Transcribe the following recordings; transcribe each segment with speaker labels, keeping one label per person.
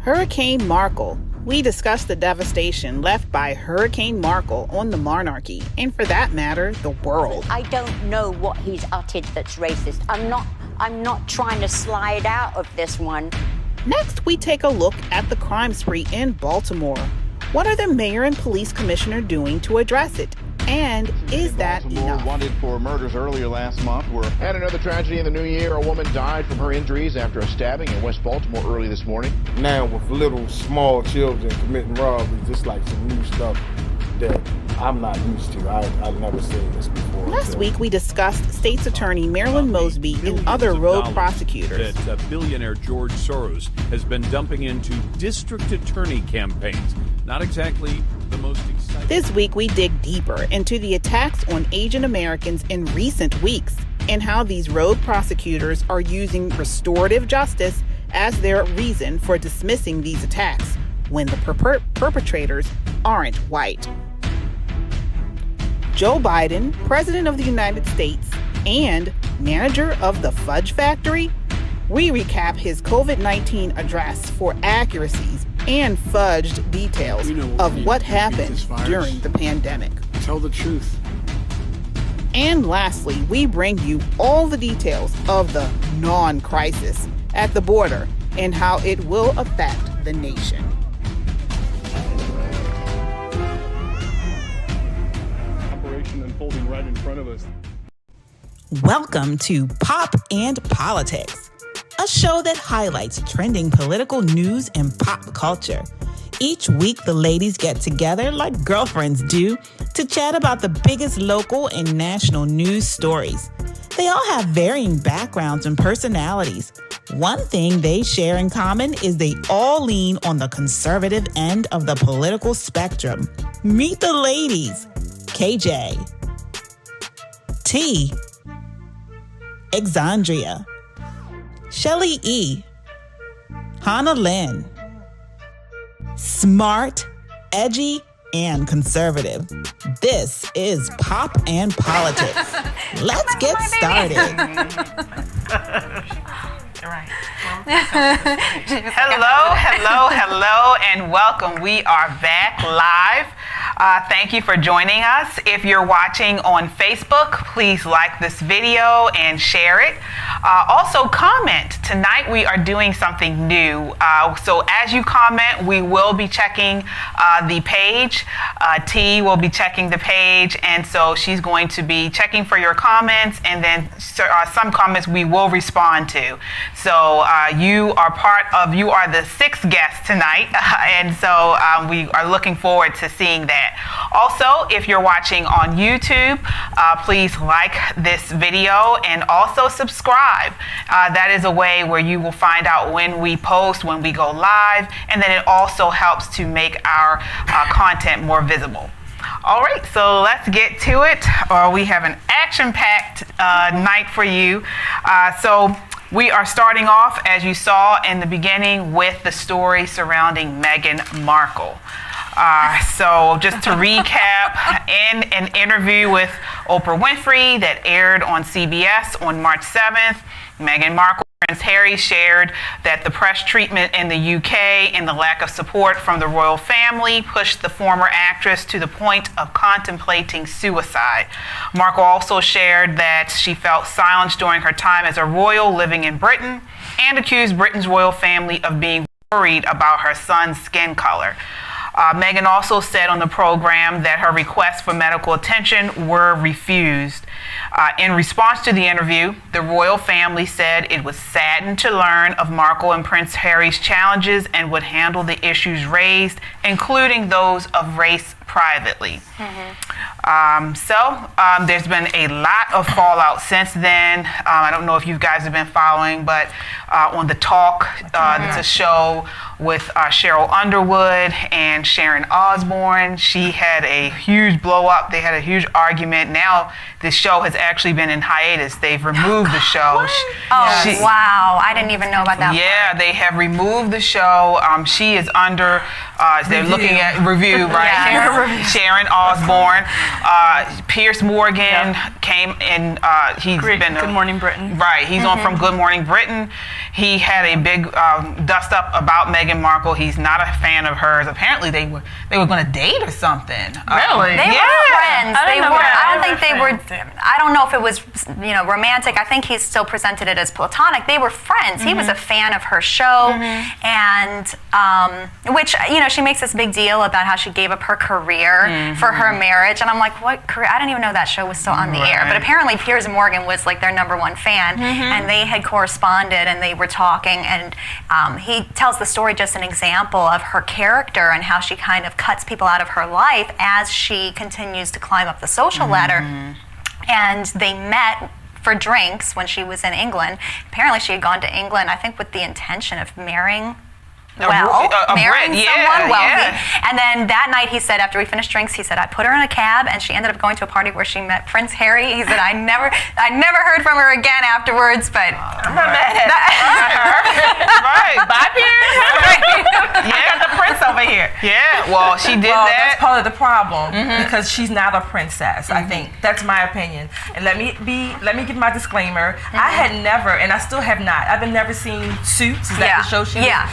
Speaker 1: Hurricane Markle. We discussed the devastation left by Hurricane Markle on the monarchy, and for that matter, the world.
Speaker 2: I don't know what he's uttered that's racist. I'm not trying to slide out of this one.
Speaker 1: Next, we take a look at the crime spree in Baltimore. What are the mayor and police commissioner doing to address it? And is that enough?
Speaker 3: Wanted for murders earlier last month. And another tragedy in the new year. A woman died from her injuries after a stabbing in West Baltimore early this morning.
Speaker 4: Now with little small children committing robberies, just like some new stuff that I'm not used to. I've never seen this before.
Speaker 1: Last week, we discussed State's Attorney Marilyn Mosby and other Rogue Prosecutors.
Speaker 5: That billionaire George Soros has been dumping into district attorney campaigns. Not exactly the most exciting.
Speaker 1: This week, we dig deeper into the attacks on Asian Americans in recent weeks and how these Rogue Prosecutors are using restorative justice as their reason for dismissing these attacks when the perpetrators aren't white. Joe Biden, President of the United States and manager of the Fudge Factory, we recap his COVID-19 address for accuracies and fudged details of what happened during the pandemic.
Speaker 6: Tell the truth.
Speaker 1: And lastly, we bring you all the details of the non-crisis at the border and how it will affect the nation.
Speaker 6: Operation unfolding right in front of us.
Speaker 7: Welcome to Pop and Politics, a show that highlights trending political news and pop culture. Each week, the ladies get together like girlfriends do to chat about the biggest local and national news stories. They all have varying backgrounds and personalities. One thing they share in common is they all lean on the conservative end of the political spectrum. Meet the ladies. KJ, T, Xandria, Shelly E, Hanalyn. Smart, edgy, and conservative. This is Pop and Politics. Let's get started.
Speaker 1: Hello, and welcome. We are back live. Thank you for joining us. If you're watching on Facebook, please like this video and share it. Also, comment. Tonight we are doing something new. So as you comment, we will be checking the page. T will be checking the page, and so she's going to be checking for your comments, and then some comments we will respond to. So you are the sixth guest tonight, and so we are looking forward to seeing that. Also, if you're watching on YouTube, please like this video and also subscribe. That is a way where you will find out when we post, when we go live, and then it also helps to make our content more visible. All right, so let's get to it. We have an action-packed night for you. So we are starting off, as you saw in the beginning, with the story surrounding Meghan Markle. So just to recap, in an interview with Oprah Winfrey that aired on CBS on March 7th, Meghan Markle and Prince Harry shared that the press treatment in the UK and the lack of support from the royal family pushed the former actress to the point of contemplating suicide. Markle also shared that she felt silenced during her time as a royal living in Britain and accused Britain's royal family of being worried about her son's skin color. Meghan also said on the program that her requests for medical attention were refused. In response to the interview, the royal family said it was saddened to learn of Markle and Prince Harry's challenges and would handle the issues raised, including those of race, privately. There's been a lot of fallout since then. I don't know if you guys have been following, but on The Talk, it's a show with Cheryl Underwood and Sharon Osbourne. She had a huge blow up. They had a huge argument. Now this show has actually been in hiatus. They've removed the show.
Speaker 8: Wow. I didn't even know about that.
Speaker 1: Yeah, they have removed the show. She is under, they're looking at review, right?
Speaker 8: Yeah.
Speaker 1: Sharon Osbourne. Piers Morgan came in. He's been
Speaker 8: Good Morning Britain.
Speaker 1: Right. He's on from Good Morning Britain. he had a big dust up about Meghan Markle. He's not a fan of hers. Apparently, they were going to date or something.
Speaker 9: Really?
Speaker 8: They were friends. I don't know if it was, romantic. I think he still presented it as platonic. They were friends. He was a fan of her show, and which, she makes this big deal about how she gave up her career for her marriage, and I'm like, what career? I didn't even know that show was still on the air. But apparently, Piers Morgan was like their #1 fan, and they had corresponded, and they were talking, and he tells the story, just an example of her character and how she kind of cuts people out of her life as she continues to climb up the social ladder. And they met for drinks when she was in England. Apparently she had gone to England, I think, with the intention of marrying someone wealthy. And then that night, he said, after we finished drinks, he said, I put her in a cab, and she ended up going to a party where she met Prince Harry. He said, I never heard from her again afterwards, but
Speaker 9: I'm not mad at her. Bye, Piers.
Speaker 10: Yeah, the prince over here.
Speaker 1: Yeah, well, she did that.
Speaker 10: That's part of the problem, because she's not a princess. I think that's my opinion. And let me give my disclaimer. I had never, and I still have not. I've never seen Suits. Is that the show she?
Speaker 8: Yeah.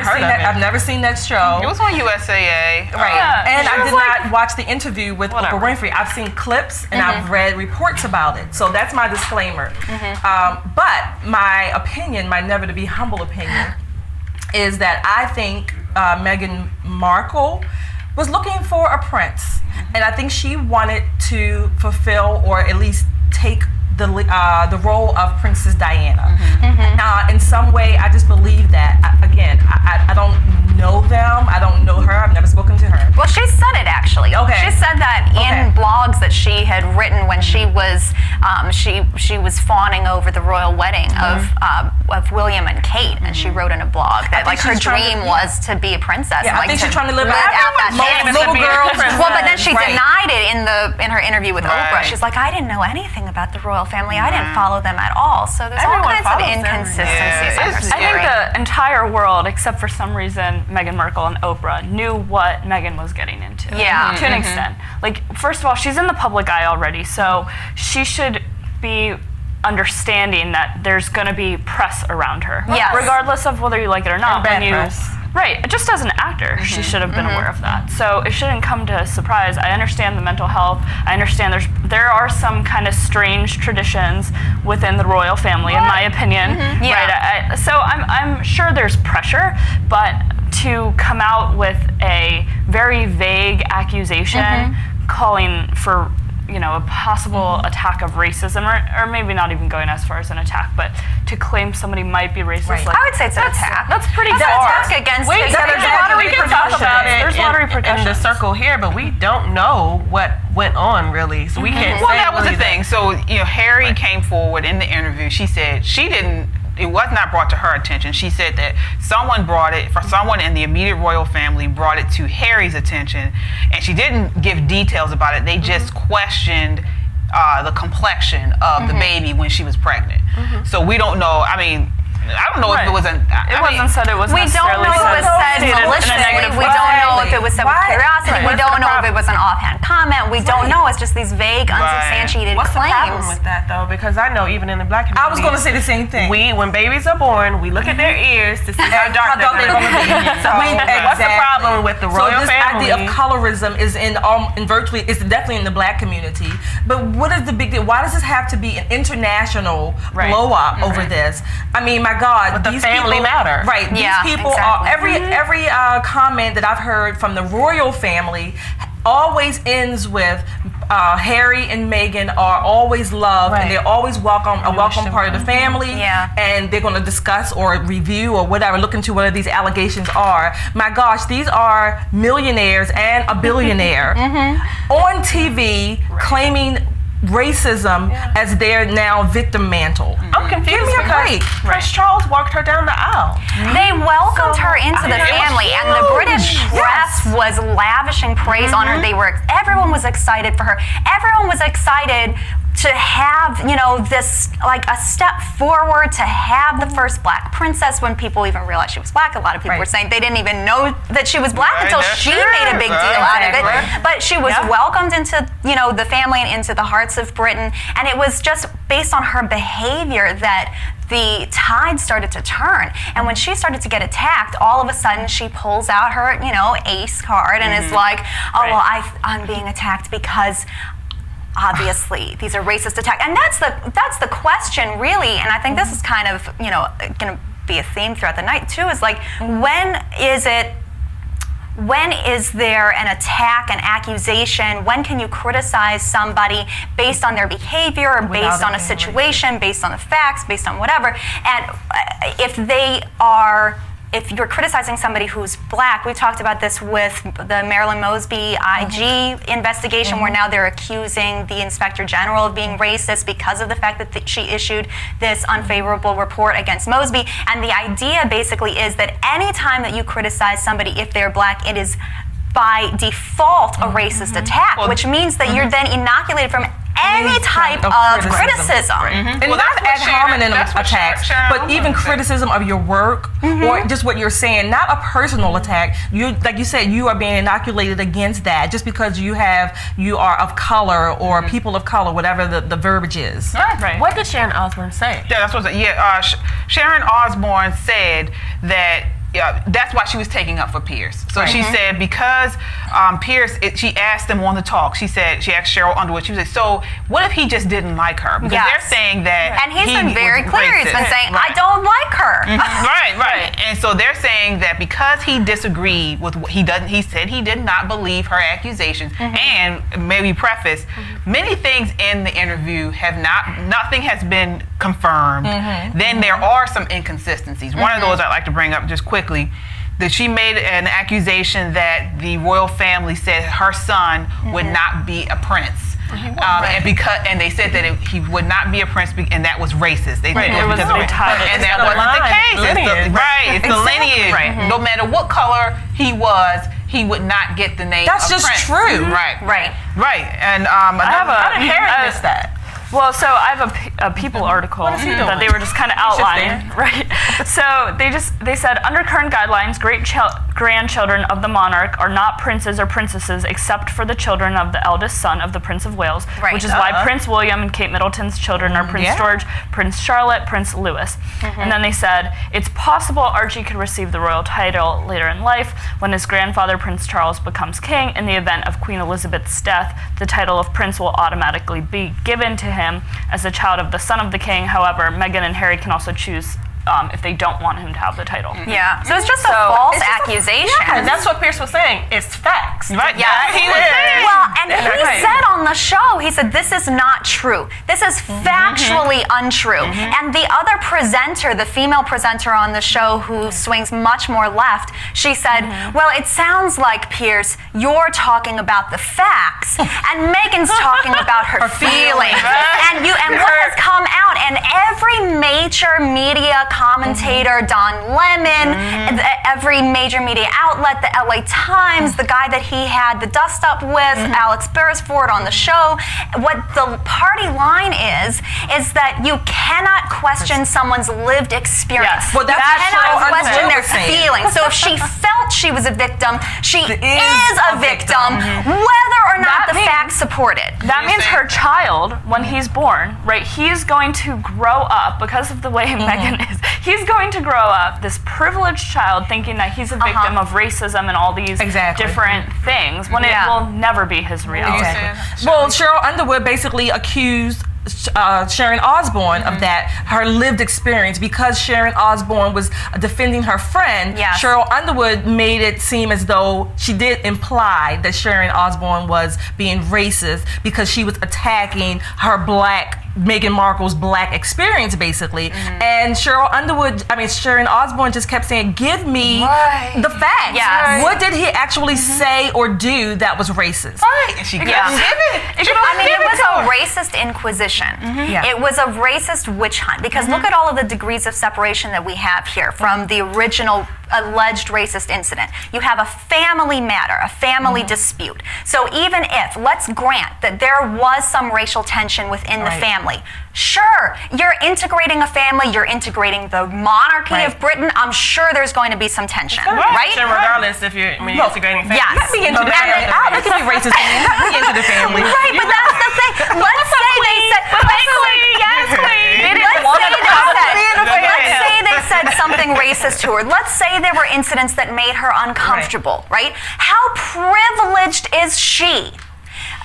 Speaker 10: I've never seen that show.
Speaker 1: It was on USAA.
Speaker 10: Right. And I did not watch the interview with Oprah Winfrey. I've seen clips and I've read reports about it. So that's my disclaimer. But my opinion, my never to be humble opinion, is that I think Meghan Markle was looking for a prince. And I think she wanted to fulfill, or at least take the role of Princess Diana. In some way, I just believe that. I don't know them. I don't know her. I've never spoken to her.
Speaker 8: Well, she said it, actually.
Speaker 10: Okay.
Speaker 8: She said that in blogs that she had written when she was she was fawning over the royal wedding of William and Kate, and she wrote in a blog that her dream was to be a princess.
Speaker 10: Yeah,
Speaker 8: and,
Speaker 10: I think she's trying to live
Speaker 8: out that
Speaker 10: little girls.
Speaker 8: Well, but then she denied it in her interview with Oprah. She's like, I didn't know anything about the royal family. I didn't follow them at all. So there's all kinds of inconsistencies in her story.
Speaker 11: I think the entire world, except for some reason, Meghan Markle and Oprah, knew what Meghan was getting into.
Speaker 8: Yeah.
Speaker 11: To an extent. First of all, she's in the public eye already, so she should be understanding that there's going to be press around her.
Speaker 8: Yes.
Speaker 11: Regardless of whether you like it or not.
Speaker 10: And bad press.
Speaker 11: Right, just as an actor, she should have been aware of that. So it shouldn't come to a surprise. I understand the mental health. I understand there are some kind of strange traditions within the royal family, in my opinion. Right. So I'm sure there's pressure, but to come out with a very vague accusation calling for a possible attack of racism, or maybe not even going as far as an attack, but to claim somebody might be racist.
Speaker 8: I would say it's an attack.
Speaker 11: That's pretty
Speaker 8: far.
Speaker 11: That's
Speaker 8: an attack against
Speaker 11: there's a lot of repercussions. There's a lot of repercussions.
Speaker 9: In the circle here, but we don't know what went on, really, so we can't say.
Speaker 1: Well, that was the thing. So, Harry came forward in the interview. She said it was not brought to her attention. She said that someone in the immediate royal family brought it to Harry's attention, and she didn't give details about it. They just questioned the complexion of the baby when she was pregnant. So we don't know. I don't know if it was
Speaker 11: It wasn't said it was
Speaker 8: We don't know if it was said maliciously. We don't know if it was said with curiosity. We don't know if it was an offhand comment. We don't know. It's just these vague, unsubstantiated
Speaker 9: claims. What's the problem
Speaker 8: claims.
Speaker 9: with that, though? Because I know even in the black community,
Speaker 10: I was going to say the same thing.
Speaker 9: When babies are born, we look at their ears to see how dark they're going to be. So what's the problem with the royal family?
Speaker 10: Idea of colorism is it's definitely in the black community. But what is the big deal? Why does this have to be an international blow up over this? My God,
Speaker 9: but the
Speaker 10: these
Speaker 9: family
Speaker 10: people
Speaker 9: matter.
Speaker 10: Right. These people are every comment that I've heard from the royal family always ends with Harry and Meghan are always loved, and they're always a welcome part of the family. And they're going to discuss or review or whatever, look into whatever these allegations are. My gosh, these are millionaires and a billionaire on TV claiming racism as their now victim mantle.
Speaker 9: I'm confused.
Speaker 10: Give me a break.
Speaker 9: Prince Charles walked her down the aisle.
Speaker 8: They welcomed her into the family, and the British press was lavishing praise on her. Everyone was excited for her. Everyone was excited to have, this, a step forward, to have the first black princess when people even realized she was black. A lot of people were saying they didn't even know that she was black until she made a big deal out of it. But she was welcomed into, the family and into the hearts of Britain. And it was just based on her behavior that the tide started to turn. And when she started to get attacked, all of a sudden she pulls out her, ace card and is like, oh, well, I'm being attacked because obviously these are racist attacks. And that's the question, really. And I think this is kind of, going to be a theme throughout the night, too, is like, when is there an attack, an accusation? When can you criticize somebody based on their behavior, or based on a situation, based on the facts, based on whatever? And if you're criticizing somebody who's black, we talked about this with the Marilyn Mosby IG investigation, where now they're accusing the Inspector General of being racist because of the fact that she issued this unfavorable report against Mosby. And the idea basically is that any time that you criticize somebody, if they're black, it is by default a racist attack, which means that you're then inoculated from any type of criticism.
Speaker 10: And not ad hominem attacks, but even criticism of your work or just what you're saying, not a personal attack. Like you said, you are being inoculated against that just because you are of color or people of color, whatever the verbiage is.
Speaker 9: Right. What did Sharon Osbourne say?
Speaker 1: Yeah, that's what I said. Sharon Osbourne said that that's why she was taking up for Pierce. So she said because Pierce, she asked him on the talk. She asked Cheryl Underwood. She was like, so what if he just didn't like her? Because they're saying that
Speaker 8: and he's been very clear. He's been saying, I don't like her.
Speaker 1: Right. And so they're saying that because he disagreed with what he said he did not believe her accusations. And maybe preface, many things in the interview nothing has been confirmed. Then there are some inconsistencies. One of those I'd like to bring up just quickly, that she made an accusation that the royal family said her son would not be a prince. And they said that he would not be a prince, and that was racist. They said and that wasn't the case. It's the lineage. No matter what color he was, he would not get the name.
Speaker 10: That's
Speaker 1: of
Speaker 10: just
Speaker 1: prince.
Speaker 10: true.
Speaker 1: Right. And
Speaker 10: how did Harry miss that?
Speaker 11: Well, so I have a People article that they were just kind of outlining, right? So they said, under current guidelines, grandchildren of the monarch are not princes or princesses except for the children of the eldest son of the Prince of Wales, which is why Prince William and Kate Middleton's children are Prince George, Prince Charlotte, Prince Louis. And then they said, it's possible Archie could receive the royal title later in life when his grandfather, Prince Charles, becomes king. In the event of Queen Elizabeth's death, the title of prince will automatically be given to him as the child of the son of the king. However, Meghan and Harry can also choose if they don't want him to have the title.
Speaker 8: Yeah. So it's just a false accusation.
Speaker 9: And that's what Pierce was saying. It's facts.
Speaker 1: Right.
Speaker 8: Yeah.
Speaker 1: He was saying.
Speaker 8: Well, and he said on the show, he said, this is not true. This is factually untrue. And the other presenter, the female presenter on the show who swings much more left, she said, well, it sounds like, Pierce, you're talking about the facts and Meghan's talking about her feelings. And what has come out, and every major media commentator, Don Lemon, every major media outlet, the LA Times, the guy that he had the dust up with, Alex Beresford on the show, what the party line is that you cannot question someone's lived experience.
Speaker 10: Well, that's
Speaker 8: you cannot question their
Speaker 10: saying.
Speaker 8: feelings. So if she felt she was a victim, she is a victim, whether or not the facts support it.
Speaker 11: That means her child, when he's born, right, he's going to grow up, because of the way Meghan is, he's going to grow up this privileged child thinking that he's a victim of racism and all these different things, when it will never be his reality.
Speaker 10: Well, Cheryl Underwood basically accused Sharon Osbourne of that, her lived experience, because Sharon Osbourne was defending her friend. Cheryl Underwood made it seem as though she did imply that Sharon Osbourne was being racist because she was attacking her Meghan Markle's black experience, basically. And Sharon Osbourne just kept saying, give me the facts. What did he actually say or do that was racist?
Speaker 1: And she kept giving it.
Speaker 8: It was a racist inquisition. It was a racist witch hunt, because look at all of the degrees of separation that we have here from the original alleged racist incident. You have a family matter, a family dispute. So even if, let's grant that there was some racial tension within the family, sure, you're integrating a family, you're integrating the monarchy of Britain, I'm sure there's going to be some tension, right?
Speaker 9: Regardless if you're integrating family.
Speaker 8: Yes.
Speaker 10: Let me into the family. That can be racist. Let me into the family.
Speaker 8: Right, but that's the thing. Let's say they said,
Speaker 11: Queen.
Speaker 8: Let's say they said something racist to her. Let's say there were incidents that made her uncomfortable, right? How privileged is she?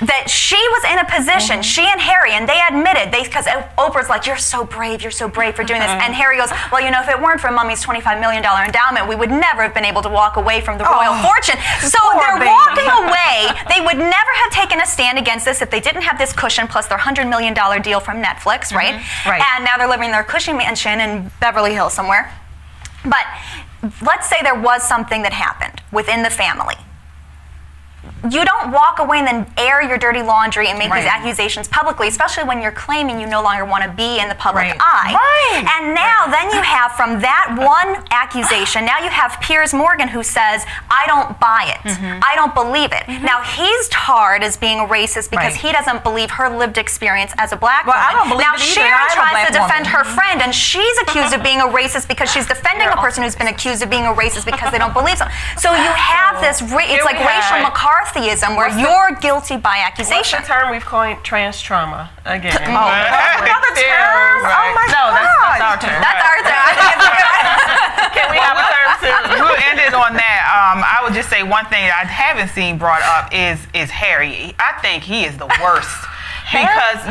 Speaker 8: That she was in a position, she and Harry, and they admitted, because Oprah's like, you're so brave for doing this. And Harry goes, well, you know, if it weren't for Mummy's $25 million endowment, we would never have been able to walk away from the royal fortune. So they're walking away. They would never have taken a stand against this if they didn't have this cushion plus their $100 million deal from Netflix, right? Right. And now they're living in their cushy mansion in Beverly Hills somewhere. But let's say there was something that happened within the family. You don't walk away and then air your dirty laundry and make these accusations publicly, especially when you're claiming you no longer want to be in the public eye. And now then you have, from that one accusation, now you have Piers Morgan who says, I don't buy it. I don't believe it. Now he's tarred as being a racist because he doesn't believe her lived experience as a black woman.
Speaker 9: I don't believe
Speaker 8: now
Speaker 9: it either.
Speaker 8: Sharon tries to defend her friend, and she's accused of being a racist because she's defending a person who's been accused of being a racist because they don't believe so. So you have this, it's like racial McCarthyism where you're guilty by accusation.
Speaker 9: What's the term we've coined? Trans trauma again.
Speaker 8: Another term?
Speaker 9: Oh my God. That's our term.
Speaker 8: That's our term.
Speaker 9: Can we have a term too?
Speaker 1: We'll end it on that. I would just say one thing I haven't seen brought up is Harry. I think he is the worst. Because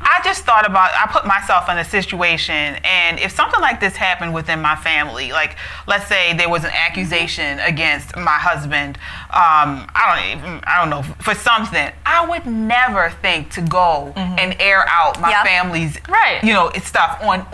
Speaker 1: I just thought about, I put myself in a situation, and if something like this happened within my family, like let's say there was an accusation against my husband, I don't know, for something, I would never think to go and air out my family's, stuff on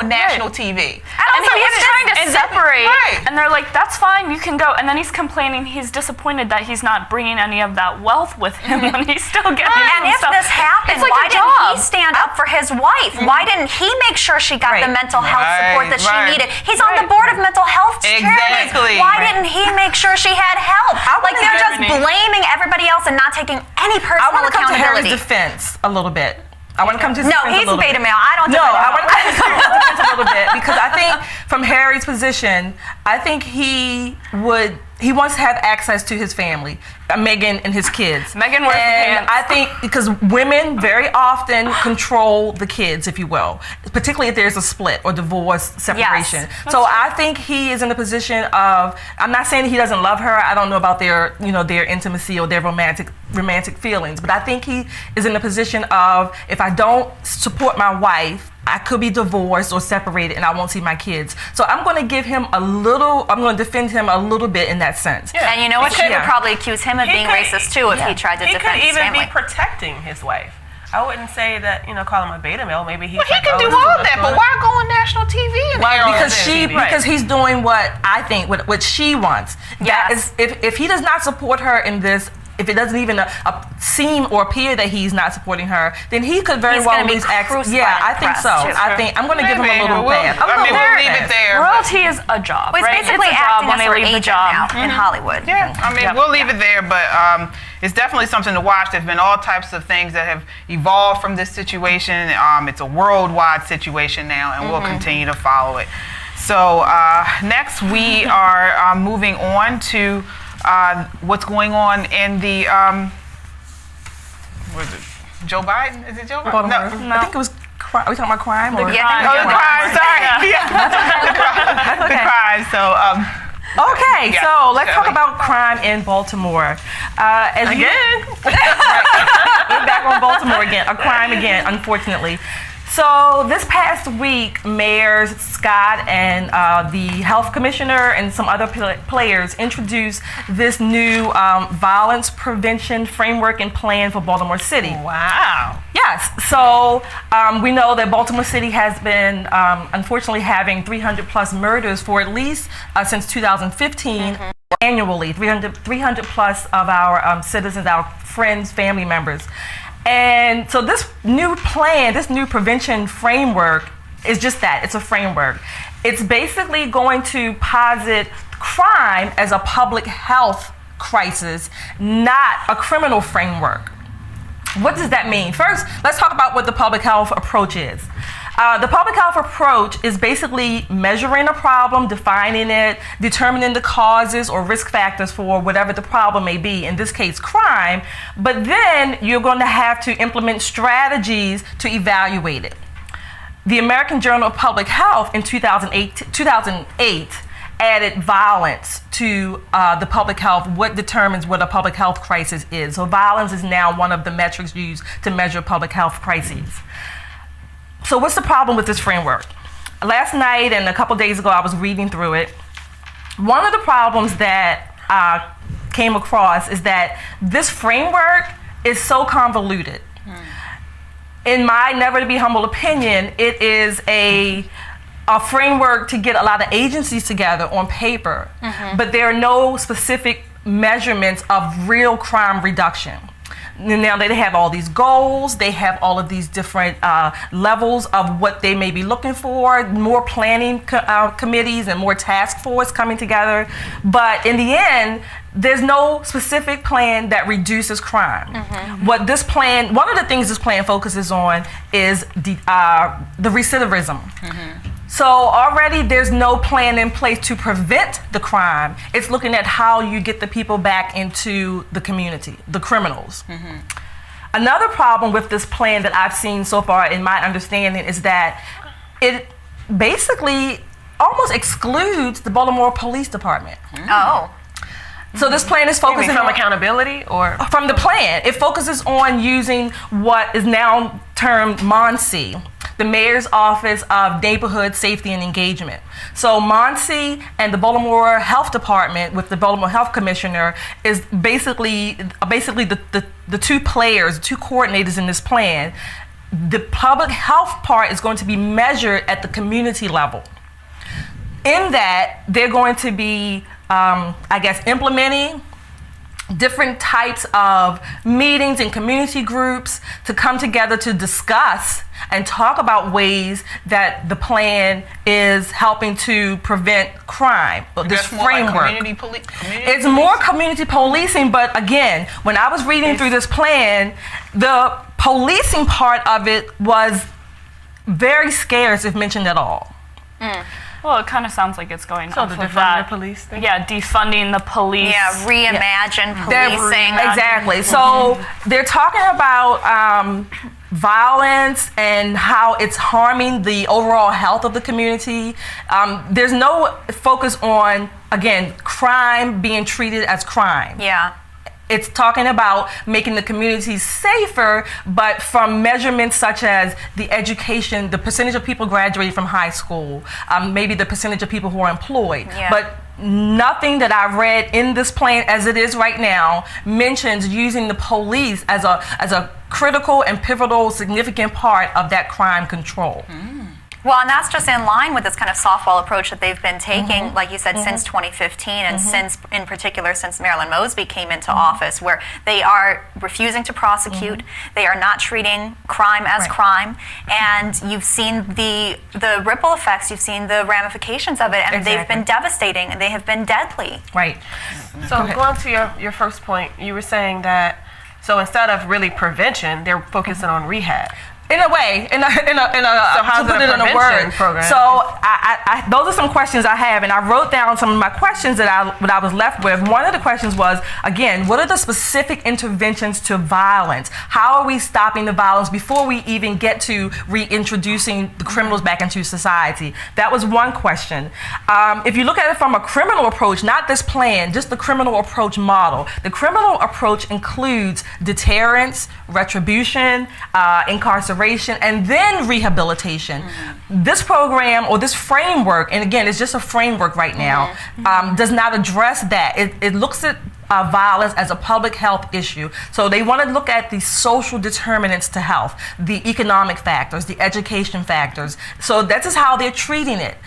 Speaker 1: national TV.
Speaker 11: And he's trying to separate, and they're like, that's fine, you can go. And then he's complaining he's disappointed that he's not bringing any of that wealth with him when he's still getting
Speaker 8: And if this happened, why didn't he stand up for his wife? Why didn't he make sure she got the mental health support that she needed? He's on the board of mental health charities. Why didn't he make sure she had help? Like they're just blaming everybody else and not taking any personal
Speaker 10: I want to come to Harry's
Speaker 8: accountability.
Speaker 10: defense a little bit. I want to come to his
Speaker 8: No,
Speaker 10: defense
Speaker 8: he's
Speaker 10: a little
Speaker 8: beta
Speaker 10: bit.
Speaker 8: male. I don't.
Speaker 10: No, I want to come to his defense a little bit because I think from Harry's position, I think he wants to have access to his family, Meghan and his kids.
Speaker 11: Meghan wears the pants.
Speaker 10: I think because women very often control the kids, if you will, particularly if there's a split or divorce, separation. So I think he is in a position of, I'm not saying he doesn't love her. I don't know about their intimacy or their romantic feelings, but I think he is in a position of, if I don't support my wife, I could be divorced or separated and I won't see my kids. So I'm going to give him I'm going to defend him a little bit in that sense.
Speaker 8: And you know what? She would probably accuse him of being racist too if he tried to defend his family.
Speaker 9: He could even be protecting his wife. I wouldn't say that, call him a beta male. Maybe he's
Speaker 1: he can do all that, but why go on national TV?
Speaker 10: Because he's doing what I think, what she wants. That is, if he does not support her in this, if it doesn't even seem or appear that he's not supporting her, then he could very well lose access. Yeah, I think so. I'm going to give him a little pass.
Speaker 1: We'll leave it there.
Speaker 11: Royalty is a job,
Speaker 8: well, it's basically
Speaker 11: it's a job
Speaker 8: acting
Speaker 11: when
Speaker 8: as
Speaker 11: they
Speaker 8: her
Speaker 11: leave the
Speaker 8: agent
Speaker 11: job
Speaker 8: now in Hollywood.
Speaker 1: Yeah, we'll leave it there, but it's definitely something to watch. There's been all types of things that have evolved from this situation. It's a worldwide situation now, and we'll continue to follow it. So next we are moving on to what's going on in the what is it? Joe Biden? Is it Joe Biden?
Speaker 10: No. I think it was. Are we talking about crime?
Speaker 1: The crime. Sorry. The crime. So.
Speaker 10: Okay, so let's talk about crime in Baltimore. We're back on Baltimore again. A crime again, unfortunately. So this past week, Mayor Scott and the health commissioner and some other players introduced this new violence prevention framework and plan for Baltimore City.
Speaker 1: Wow.
Speaker 10: Yes. So we know that Baltimore City has been unfortunately having 300 plus murders for at least since 2015 annually. 300 plus of our citizens, our friends, family members. And so this new plan, this new prevention framework is just that. It's a framework. It's basically going to posit crime as a public health crisis, not a criminal framework. What does that mean? First, let's talk about what the public health approach is. The public health approach is basically measuring a problem, defining it, determining the causes or risk factors for whatever the problem may be, in this case crime, but then you're going to have to implement strategies to evaluate it. the American Journal of Public Health in 2008 added violence to the public health, what determines what a public health crisis is. So violence is now one of the metrics used to measure public health crises. So what's the problem with this framework? Last night and a couple days ago, I was reading through it. One of the problems that came across is that this framework is so convoluted. In my never to be humble opinion, it is a framework to get a lot of agencies together on paper, but there are no specific measurements of real crime reduction. Now they have all these goals, they have all of these different levels of what they may be looking for, more planning committees and more task force coming together, but in the end, there's no specific plan that reduces crime. What this plan, one of the things this plan focuses on is the recidivism. So already there's no plan in place to prevent the crime. It's looking at how you get the people back into the community, the criminals. Another problem with this plan that I've seen so far in my understanding is that it basically almost excludes the Baltimore Police Department. So this plan is focusing
Speaker 9: from
Speaker 10: on
Speaker 9: accountability or
Speaker 10: from the plan. It focuses on using what is now termed MONSE, the Mayor's Office of Neighborhood Safety and Engagement. So MONSE and the Baltimore Health Department with the Baltimore Health Commissioner is basically the two players, two coordinators in this plan. The public health part is going to be measured at the community level. In that, they're going to be implementing different types of meetings and community groups to come together to discuss and talk about ways that the plan is helping to prevent crime. This framework. It's more community policing, but again, when I was reading through this plan, the policing part of it was very scarce, if mentioned at all.
Speaker 11: Well, it kind of sounds like it's going off
Speaker 9: the
Speaker 11: of
Speaker 9: defunding
Speaker 11: that.
Speaker 9: the police thing?
Speaker 11: Yeah, defunding the police.
Speaker 8: Yeah, reimagine policing.
Speaker 10: Exactly. So they're talking about violence and how it's harming the overall health of the community. There's no focus on, again, crime being treated as crime.
Speaker 8: Yeah.
Speaker 10: It's talking about making the community safer, but from measurements such as the education, the percentage of people graduating from high school, maybe the percentage of people who are employed.
Speaker 8: Yeah.
Speaker 10: But nothing that I've read in this plan as it is right now mentions using the police as a critical and pivotal significant part of that crime control.
Speaker 8: Well, and that's just in line with this kind of softball approach that they've been taking, like you said, since 2015 and since, in particular, since Marilyn Mosby came into office, where they are refusing to prosecute, they are not treating crime as crime, and you've seen the ripple effects, you've seen the ramifications of it, and they've been devastating, and they have been deadly.
Speaker 10: Right.
Speaker 9: So going to your first point, you were saying that, so instead of really prevention, they're focusing on rehab.
Speaker 10: In a way,
Speaker 9: so how's
Speaker 10: to put it in a word.
Speaker 9: Program?
Speaker 10: So I those are some questions I have, and I wrote down some of my questions that I was left with. One of the questions was, again, what are the specific interventions to violence? How are we stopping the violence before we even get to reintroducing the criminals back into society? That was one question. If you look at it from a criminal approach, not this plan, just the criminal approach model. The criminal approach includes deterrence, retribution, incarceration, and then rehabilitation. This program or this framework, and again, it's just a framework right now, does not address that. It looks at violence as a public health issue. So they want to look at the social determinants to health, the economic factors, the education factors. So that is how they're treating it.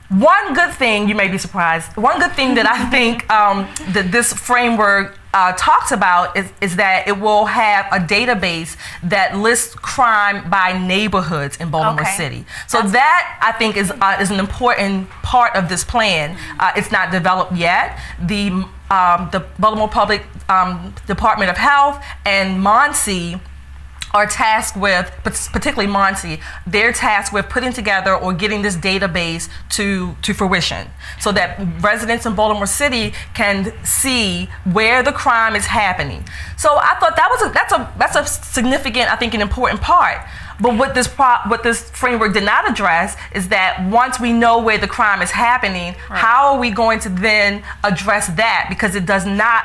Speaker 10: One good thing, you may be surprised, one good thing that I think that this framework talks about is that it will have a database that lists crime by neighborhoods in Baltimore City. So that, I think, is an important part of this plan. It's not developed yet. The Baltimore Public Department of Health and MONSE are tasked with, particularly MONSE, they're tasked with putting together or getting this database to fruition so that residents in Baltimore City can see where the crime is happening. So I thought that's a significant, I think, an important part. But what this framework did not address is that once we know where the crime is happening, how are we going to then address that? Because it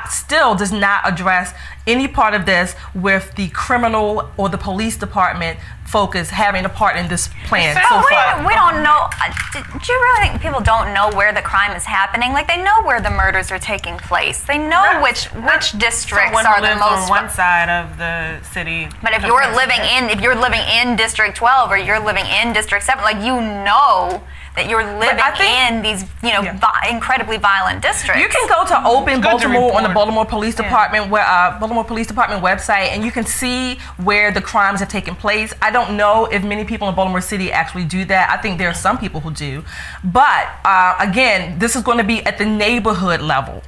Speaker 10: still does not address any part of this with the criminal or the police department focus having a part in this plan so far.
Speaker 8: We don't know. Do you really think people don't know where the crime is happening? Like, they know where the murders are taking place. They know which districts are the most
Speaker 9: on one side of the city.
Speaker 8: But if you're living in District 12 or you're living in District 7, like, you know that you're living in these, incredibly violent districts.
Speaker 10: You can go to Open Baltimore on the Baltimore Police Department, Baltimore Police Department website, and you can see where the crimes have taken place. I don't know if many people in Baltimore City actually do that. I think there are some people who do, but again, this is going to be at the neighborhood level.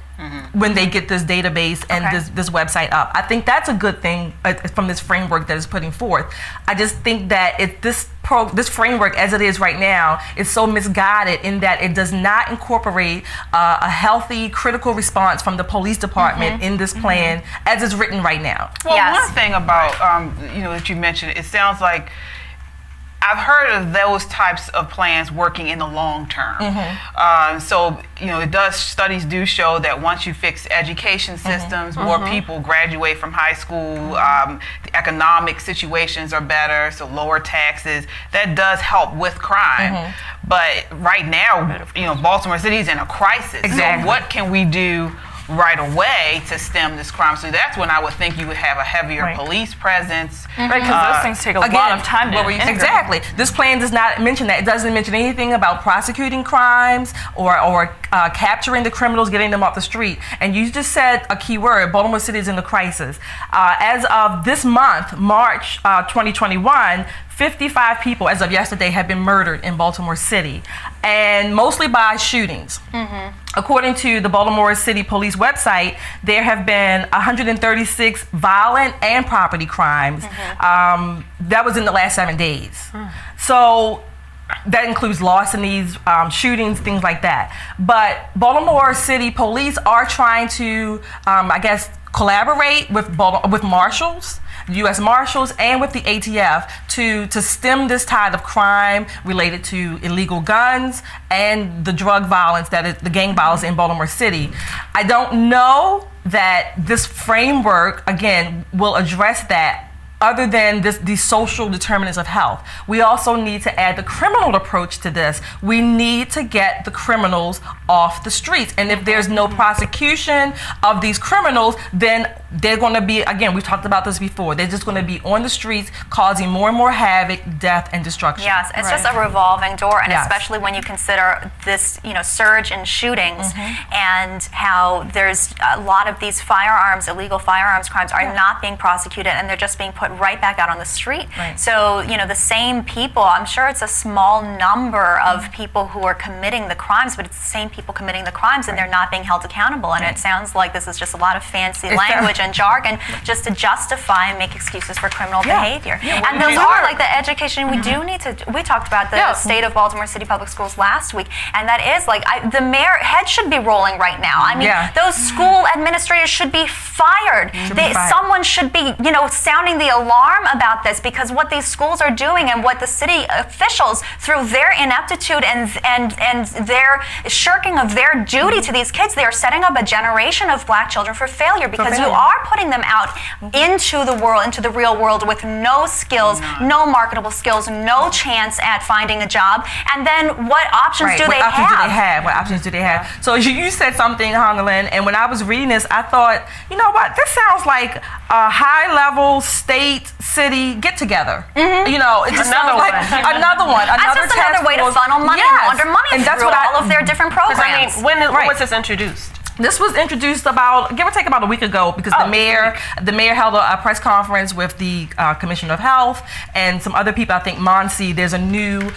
Speaker 10: When they get this database and this website up. I think that's a good thing from this framework that is putting forth. I just think that this framework as it is right now is so misguided in that it does not incorporate a healthy critical response from the police department in this plan as it's written right now.
Speaker 1: Well, one thing about that you mentioned, it sounds like I've heard of those types of plans working in the long term. Studies do show that once you fix education systems, more people graduate from high school, the economic situations are better, so lower taxes. That does help with crime. But right now, Baltimore City is in a crisis.
Speaker 10: Exactly.
Speaker 1: So what can we do right away to stem this crime? So that's when I would think you would have a heavier police presence.
Speaker 11: Right, because those things take a lot of time to integrate.
Speaker 10: Exactly. This plan does not mention that. It doesn't mention anything about prosecuting crimes or capturing the criminals, getting them off the street. And you just said a key word, Baltimore City is in a crisis. As of this month, March 2021, 55 people, as of yesterday, have been murdered in Baltimore City, and mostly by shootings. According to the Baltimore City Police website, there have been 136 violent and property crimes. That was in the last 7 days. So that includes larcenies, shootings, things like that. But Baltimore City Police are trying to, collaborate with marshals, U.S. Marshals, and with the ATF to stem this tide of crime related to illegal guns and the drug violence, the gang violence in Baltimore City. I don't know that this framework, again, will address that other than these social determinants of health. We also need to add the criminal approach to this. We need to get the criminals off the streets. And if there's no prosecution of these criminals, then they're going to be, again, we've talked about this before, they're just going to be on the streets causing more and more havoc, death, and destruction.
Speaker 8: Yes, it's just a revolving door, and especially when you consider this, surge in shootings and how there's a lot of these illegal firearms crimes are not being prosecuted, and they're just being put right back out on the street. So, the same people, I'm sure it's a small number of people who are committing the crimes, but it's the same people committing the crimes, and they're not being held accountable. And it sounds like this is just a lot of fancy language and jargon just to justify and make excuses for criminal behavior. And those are like the education we do need to. We talked about the state of Baltimore City Public Schools last week, and that is like the mayor head should be rolling right now. I mean, those school administrators should be fired. Someone should be, sounding the alarm about this, because what these schools are doing and what the city officials, through their ineptitude and their shirking of their duty to these kids, they are setting up a generation of black children for failure, because you are putting them out into the world, into the real world, with no skills, no marketable skills, no chance at finding a job. And then what options do they have?
Speaker 10: What options do they have? So you said something, Hanalyn, and when I was reading this, I thought, you know what, this sounds like a high-level state, city get-together. It just sounds like another one.
Speaker 8: That's just another way to funnel money and launder money through all of their different programs.
Speaker 9: When was this introduced?
Speaker 10: This was introduced give or take about a week ago, because the mayor held a press conference with the Commissioner of Health and some other people. I think Monsi, there's a new,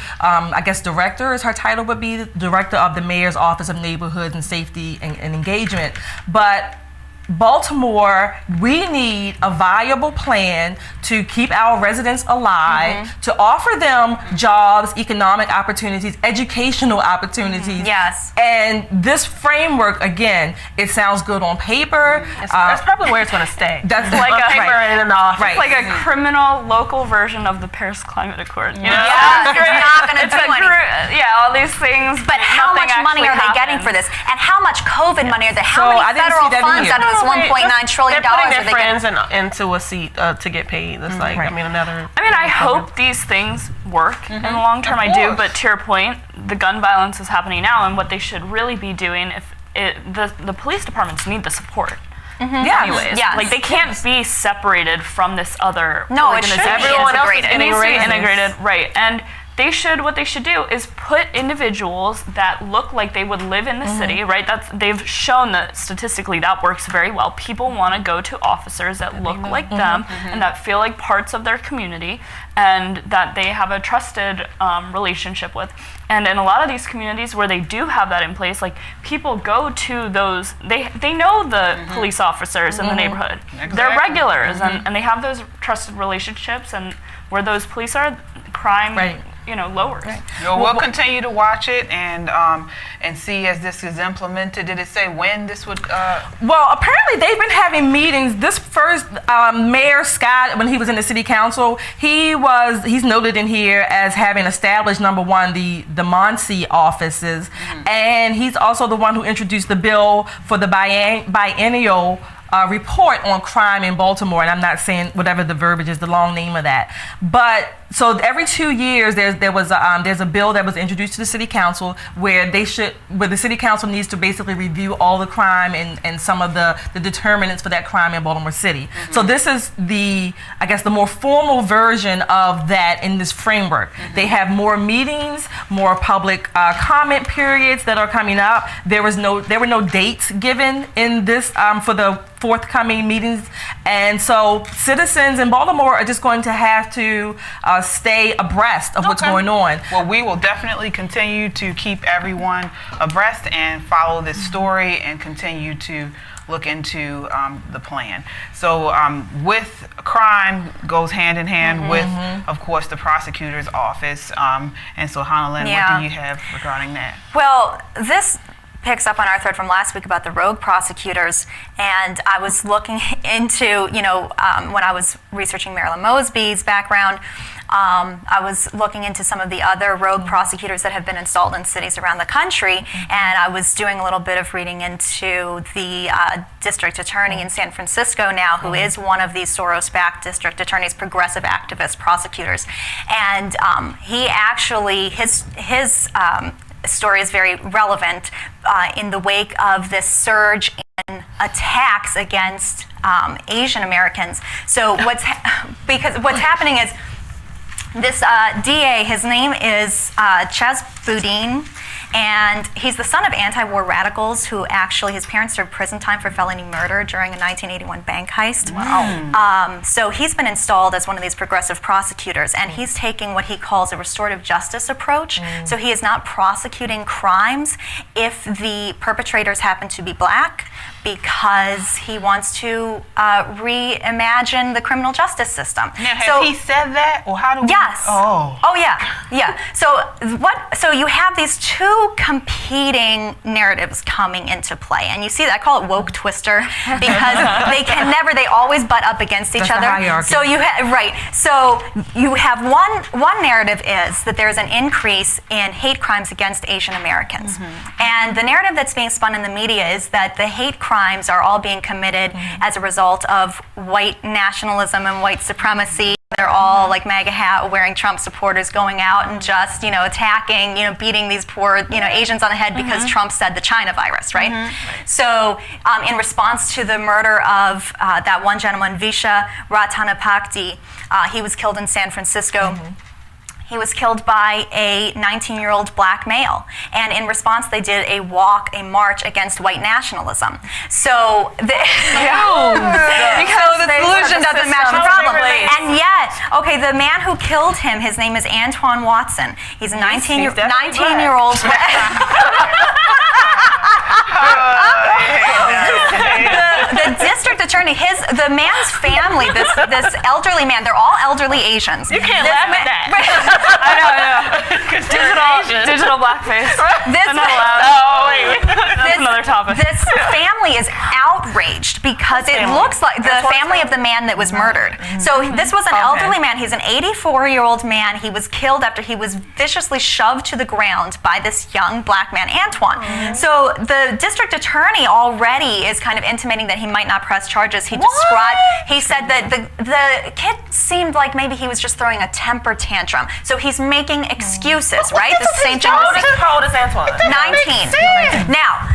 Speaker 10: director is her title would be, the director of the Mayor's Office of Neighborhoods and Safety and Engagement. But Baltimore, we need a viable plan to keep our residents alive, to offer them jobs, economic opportunities, educational opportunities.
Speaker 8: Yes.
Speaker 10: And this framework, again, it sounds good on paper.
Speaker 9: That's probably where it's going to stay.
Speaker 10: That's
Speaker 11: like a
Speaker 9: paper and in the office.
Speaker 10: Right.
Speaker 11: It's like a criminal local version of the Paris Climate Accord. You know?
Speaker 8: Yeah, it's not going to do anything.
Speaker 11: Yeah, all these things.
Speaker 8: But how much money are they getting for this? And how much COVID money are they? How many federal funds out of this $1.9 trillion
Speaker 9: they're putting
Speaker 8: are
Speaker 9: their
Speaker 8: they
Speaker 9: friends
Speaker 8: getting?
Speaker 9: into a seat to get paid. It's like, I mean, another.
Speaker 11: I mean, I hope these things work in the long term. I do, but to your point, the gun violence is happening now, and what they should really be doing, the police departments need the support. Anyways, like they can't be separated from this other organization.
Speaker 9: Everyone else is
Speaker 11: it needs to be integrated, right? And what they should do is put individuals that look like they would live in the city, right? They've shown that statistically that works very well. People want to go to officers that look like them and that feel like parts of their community and that they have a trusted relationship with. And in a lot of these communities where they do have that in place, like people go to those, they know the police officers in the neighborhood. Exactly. They're regulars and they have those trusted relationships, and where those police are, crime lowers.
Speaker 1: Right. Well, we'll continue to watch it and see as this is implemented. Did it say when this would?
Speaker 10: Well, apparently they've been having meetings. This first Mayor Scott, when he was in the city council, he's noted in here as having established, number one, the Muncie offices, and he's also the one who introduced the bill for the biennial report on crime in Baltimore, and I'm not saying whatever the verbiage is, the long name of that. But so every 2 years, there's a bill that was introduced to the city council where the city council needs to basically review all the crime and some of the determinants for that crime in Baltimore City. So this is the more formal version of that in this framework. They have more meetings, more public comment periods that are coming up. There were no dates given in this for the forthcoming meetings, and so citizens in Baltimore are just going to have to stay abreast of what's going on.
Speaker 1: Well, we will definitely continue to keep everyone abreast and follow this story and continue to look into the plan. So with crime goes hand in hand with, of course, the prosecutor's office. And so, Hanalyn, what do you have regarding that?
Speaker 8: Well, this picks up on our thread from last week about the Rogue Prosecutors, and I was looking into, when I was researching Marilyn Mosby's background, I was looking into some of the other rogue prosecutors that have been installed in cities around the country, and I was doing a little bit of reading into the district attorney in San Francisco now, who is one of these Soros-backed district attorneys, progressive activist prosecutors, and he actually, his story is very relevant in the wake of this surge in attacks against Asian Americans. So what's happening is this DA, his name is Ches Boudin, and he's the son of anti-war radicals who actually, his parents served prison time for felony murder during a 1981 bank heist. Wow. So he's been installed as one of these progressive prosecutors, and he's taking what he calls a restorative justice approach. So he is not prosecuting crimes if the perpetrators happen to be black, because he wants to reimagine the criminal justice system.
Speaker 1: Now, has he said that, or how do we?
Speaker 8: Yes. Oh yeah. So you have these two competing narratives coming into play, and you see that I call it woke twister because they always butt up against each other.
Speaker 10: The hierarchy.
Speaker 8: So you have one narrative is that there's an increase in hate crimes against Asian Americans, and the narrative that's being spun in the media is that the hate crimes are all being committed as a result of white nationalism and white supremacy. They're all like MAGA hat wearing Trump supporters going out and just, attacking, beating these poor, Asians on the head because Trump said the China virus, right? So in response to the murder of that one gentleman, Visha Ratanapakdi, he was killed in San Francisco. He was killed by a 19-year-old black male. And in response, they did a march against white nationalism. So because the solution doesn't match the problem. And yet, the man who killed him, his name is Antoine Watson. He's a 19-year-old. The attorney, the man's family, this elderly man, they're all elderly Asians.
Speaker 9: You can't laugh at that.
Speaker 11: I know. Digital blackface.
Speaker 8: That's
Speaker 11: another topic.
Speaker 8: This family is outraged because it looks like the family of the man that was murdered. So this was an elderly man. He's an 84-year-old man. He was killed after he was viciously shoved to the ground by this young black man, Antoine. So the district attorney already is kind of intimating that he might not press charges. He said that the kid seemed like maybe he was just throwing a temper tantrum. So he's making excuses, right? The same thing.
Speaker 9: How old is Antoine?
Speaker 8: 19. Now,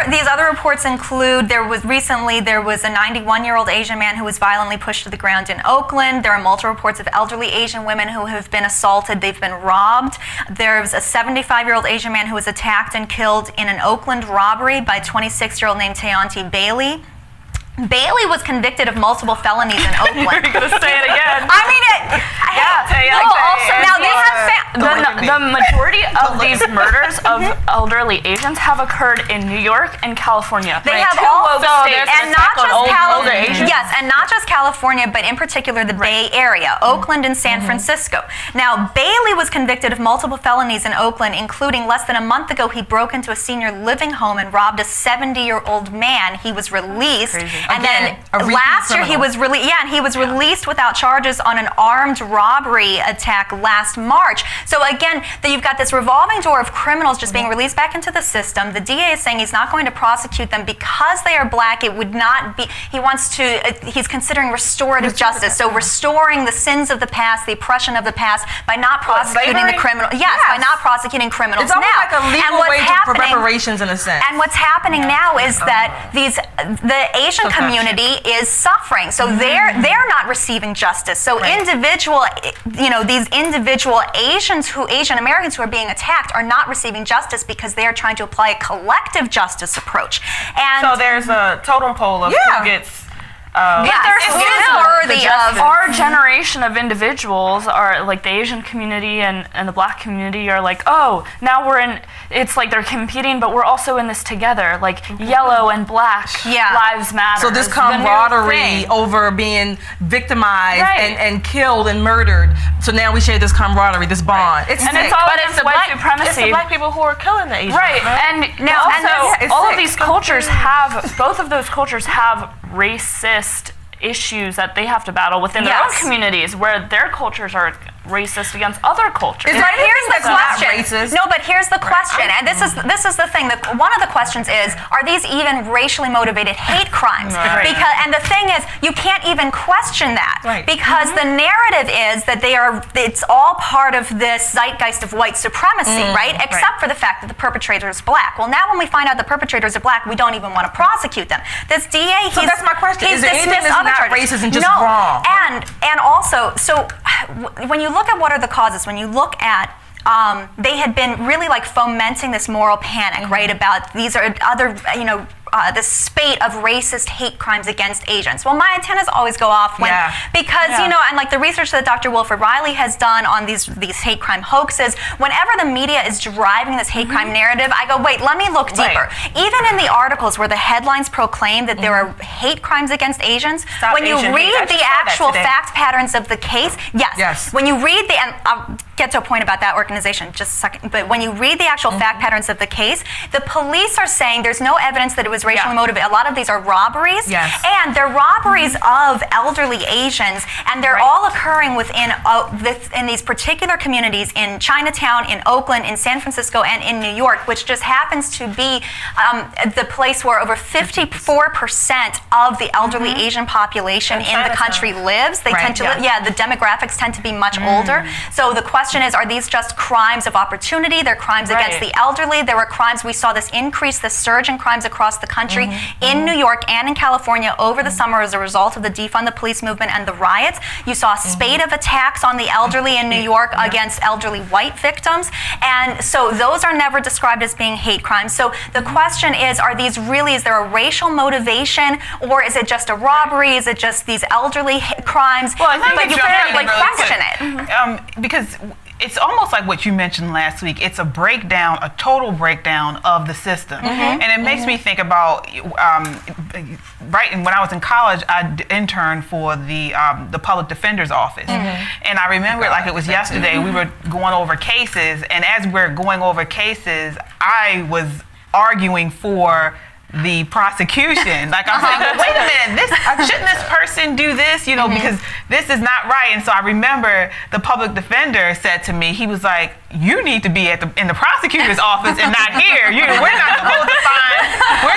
Speaker 8: these other reports include there was a 91-year-old Asian man who was violently pushed to the ground in Oakland. There are multiple reports of elderly Asian women who have been assaulted. They've been robbed. There's a 75-year-old Asian man who was attacked and killed in an Oakland robbery by a 26-year-old named Teonti Bailey. Bailey was convicted of multiple felonies in Oakland.
Speaker 11: You're going to say it again.
Speaker 8: I mean, now they have
Speaker 11: the majority of these murders of elderly Asians have occurred in New York and California.
Speaker 8: They have also, and not just California. Yes, and not just California, but in particular the Bay Area, Oakland and San Francisco. Now, Bailey was convicted of multiple felonies in Oakland, including less than a month ago, he broke into a senior living home and robbed a 70-year-old man. He was released. And then last year he was released without charges on an armed robbery attack last March. So again, you've got this revolving door of criminals just being released back into the system. The DA is saying he's not going to prosecute them because they are black. It would not be. He's considering restorative justice. So restoring the sins of the past, the oppression of the past, by not prosecuting the criminal. Yes, by not prosecuting criminals.
Speaker 10: It's almost like a legal wage for reparations in a sense.
Speaker 8: And what's happening now is that the Asian community is suffering. So they're not receiving justice. So these individual Asian Americans who are being attacked are not receiving justice because they are trying to apply a collective justice approach. And
Speaker 9: so there's a totem pole of who gets
Speaker 8: worthy of
Speaker 11: our generation of individuals are like the Asian community and the black community are like, oh, now we're in, it's like they're competing, but we're also in this together, like yellow and black lives matter.
Speaker 10: So this camaraderie over being victimized and killed and murdered. So now we share this camaraderie, this bond.
Speaker 11: It's all against white supremacy.
Speaker 9: It's the black people who are killing the Asians.
Speaker 11: Right. And now all of these cultures both of those cultures have racist issues that they have to battle within their own communities, where their cultures are racist against other cultures.
Speaker 8: But here's the question. No, but here's the question, and this is the thing. One of the questions is: are these even racially motivated hate crimes? Because, and the thing is, you can't even question that because the narrative is that it's all part of this zeitgeist of white supremacy, right? Except for the fact that the perpetrator is black. Well, now when we find out the perpetrators are black, we don't even want to prosecute them. This DA,
Speaker 10: so that's my question: is there anything that's not racist and just wrong?
Speaker 8: And also, so when you look at what are the causes, when you look at they had been really like fomenting this moral panic, right? About these are other, the spate of racist hate crimes against Asians. Well, my antennas always go off because and like the research that Dr. Wilfred Riley has done on these hate crime hoaxes, whenever the media is driving this hate crime narrative, I go, wait, let me look deeper. Even in the articles where the headlines proclaim that there are hate crimes against Asians, when you read the actual fact patterns of the case, when you read and I'll get to a point about that organization just a second, but when you read the actual fact patterns of the case, the police are saying there's no evidence that it was racially motivated. A lot of these are robberies, and they're robberies of elderly Asians, and they're all occurring within in these particular communities in Chinatown, in Oakland, in San Francisco, and in New York, which just happens to be the place where over 54% of the elderly Asian population in the country lives. They tend to live, the demographics tend to be much older. So the question is, are these just crimes of opportunity? They're crimes against the elderly. There were crimes, we saw this surge in crimes across the country in New York and in California over the summer as a result of the defund the police movement and the riots. You saw a spate of attacks on the elderly in New York against elderly white victims, and so those are never described as being hate crimes. So the question is there a racial motivation, or is it just a robbery? Is it just these elderly crimes?
Speaker 1: Well, I think
Speaker 8: but you can't question it.
Speaker 1: Because it's almost like what you mentioned last week. It's a breakdown, a total breakdown of the system. And it makes me think about, right when I was in college, I interned for the public defender's office. And I remember like it was yesterday, we were going over cases, and as we're going over cases, I was arguing for the prosecution. Like I'm saying, well, wait a minute, shouldn't this person do this? You know, because this is not right. And so I remember the public defender said to me, he was like, you need to be in the prosecutor's office and not here. We're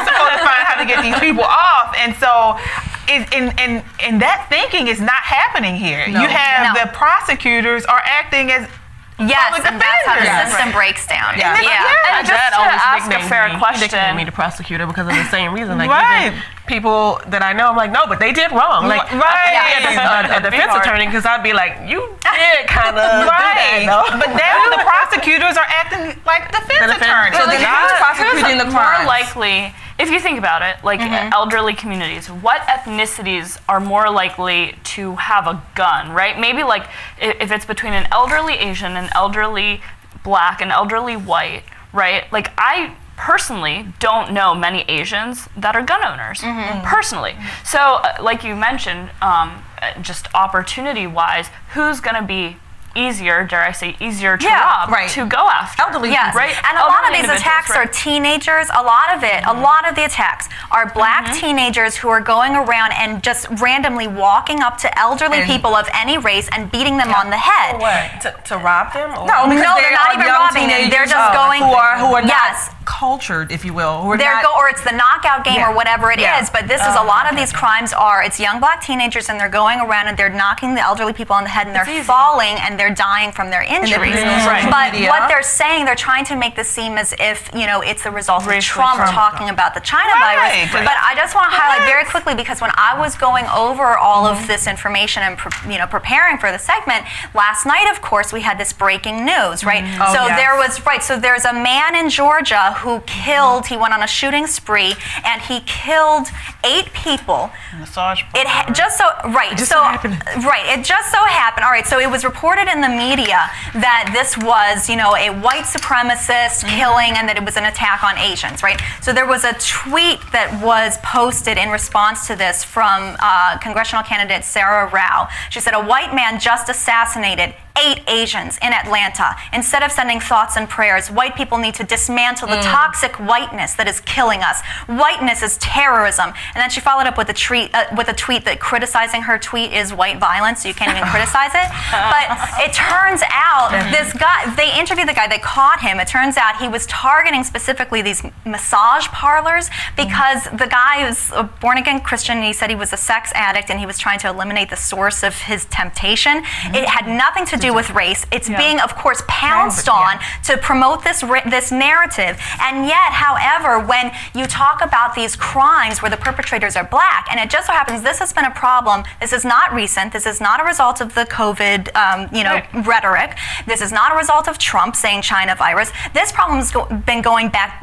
Speaker 1: supposed to find how to get these people off. And so and that thinking is not happening here. You have the prosecutors are acting as
Speaker 8: yes, and that's how the system breaks down.
Speaker 9: Yeah.
Speaker 11: And just to ask a fair question.
Speaker 9: He nicknamed me the prosecutor because of the same reason. Like even people that I know, I'm like, no, but they did wrong. Like a defense attorney, because I'd be like, you did kind of do that, though.
Speaker 1: But now the prosecutors are acting like defense attorneys.
Speaker 10: So who's prosecuting the crimes?
Speaker 11: More likely, if you think about it, like elderly communities, what ethnicities are more likely to have a gun, right? Maybe like if it's between an elderly Asian, an elderly Black, an elderly white, right? Like I personally don't know many Asians that are gun owners, personally. So like you mentioned, just opportunity-wise, who's going to be easier, dare I say, easier to rob, to go after.
Speaker 8: Elderly, right? And a lot of these attacks are teenagers. A lot of the attacks are Black teenagers who are going around and just randomly walking up to elderly people of any race and beating them on the head.
Speaker 10: To rob them? Or?
Speaker 8: No, they're not even robbing them. They're just going
Speaker 10: who are not cultured, if you will.
Speaker 8: Or it's the knockout game or whatever it is. But this is a lot of these crimes it's young Black teenagers, and they're going around and they're knocking the elderly people on the head, and they're falling and they're dying from their injuries. But what they're saying, they're trying to make this seem as if it's the result of Trump talking about the China virus. But I just want to highlight very quickly, because when I was going over all of this information and preparing for the segment last night, of course, we had this breaking news, right? So there's a man in Georgia who he went on a shooting spree, and he killed 8 people. It just so happened. All right, so it was reported in the media that this was, a white supremacist killing, and that it was an attack on Asians, right? So there was a tweet that was posted in response to this from congressional candidate Sarah Rao. She said, a white man just assassinated 8 Asians in Atlanta. Instead of sending thoughts and prayers, white people need to dismantle the toxic whiteness that is killing us. Whiteness is terrorism. And then she followed up with a tweet that criticizing her tweet is white violence, so you can't even criticize it. But it turns out this guy, they interviewed the guy, they caught him. It turns out he was targeting specifically these massage parlors because the guy is a born-again Christian, and he said he was a sex addict, and he was trying to eliminate the source of his temptation. It had nothing to do with race. It's being, of course, pounced on to promote this narrative. And yet, however, when you talk about these crimes where the perpetrators are Black, and it just so happens this has been a problem. This is not recent. This is not a result of the COVID, rhetoric. This is not a result of Trump saying China virus. This problem has been going back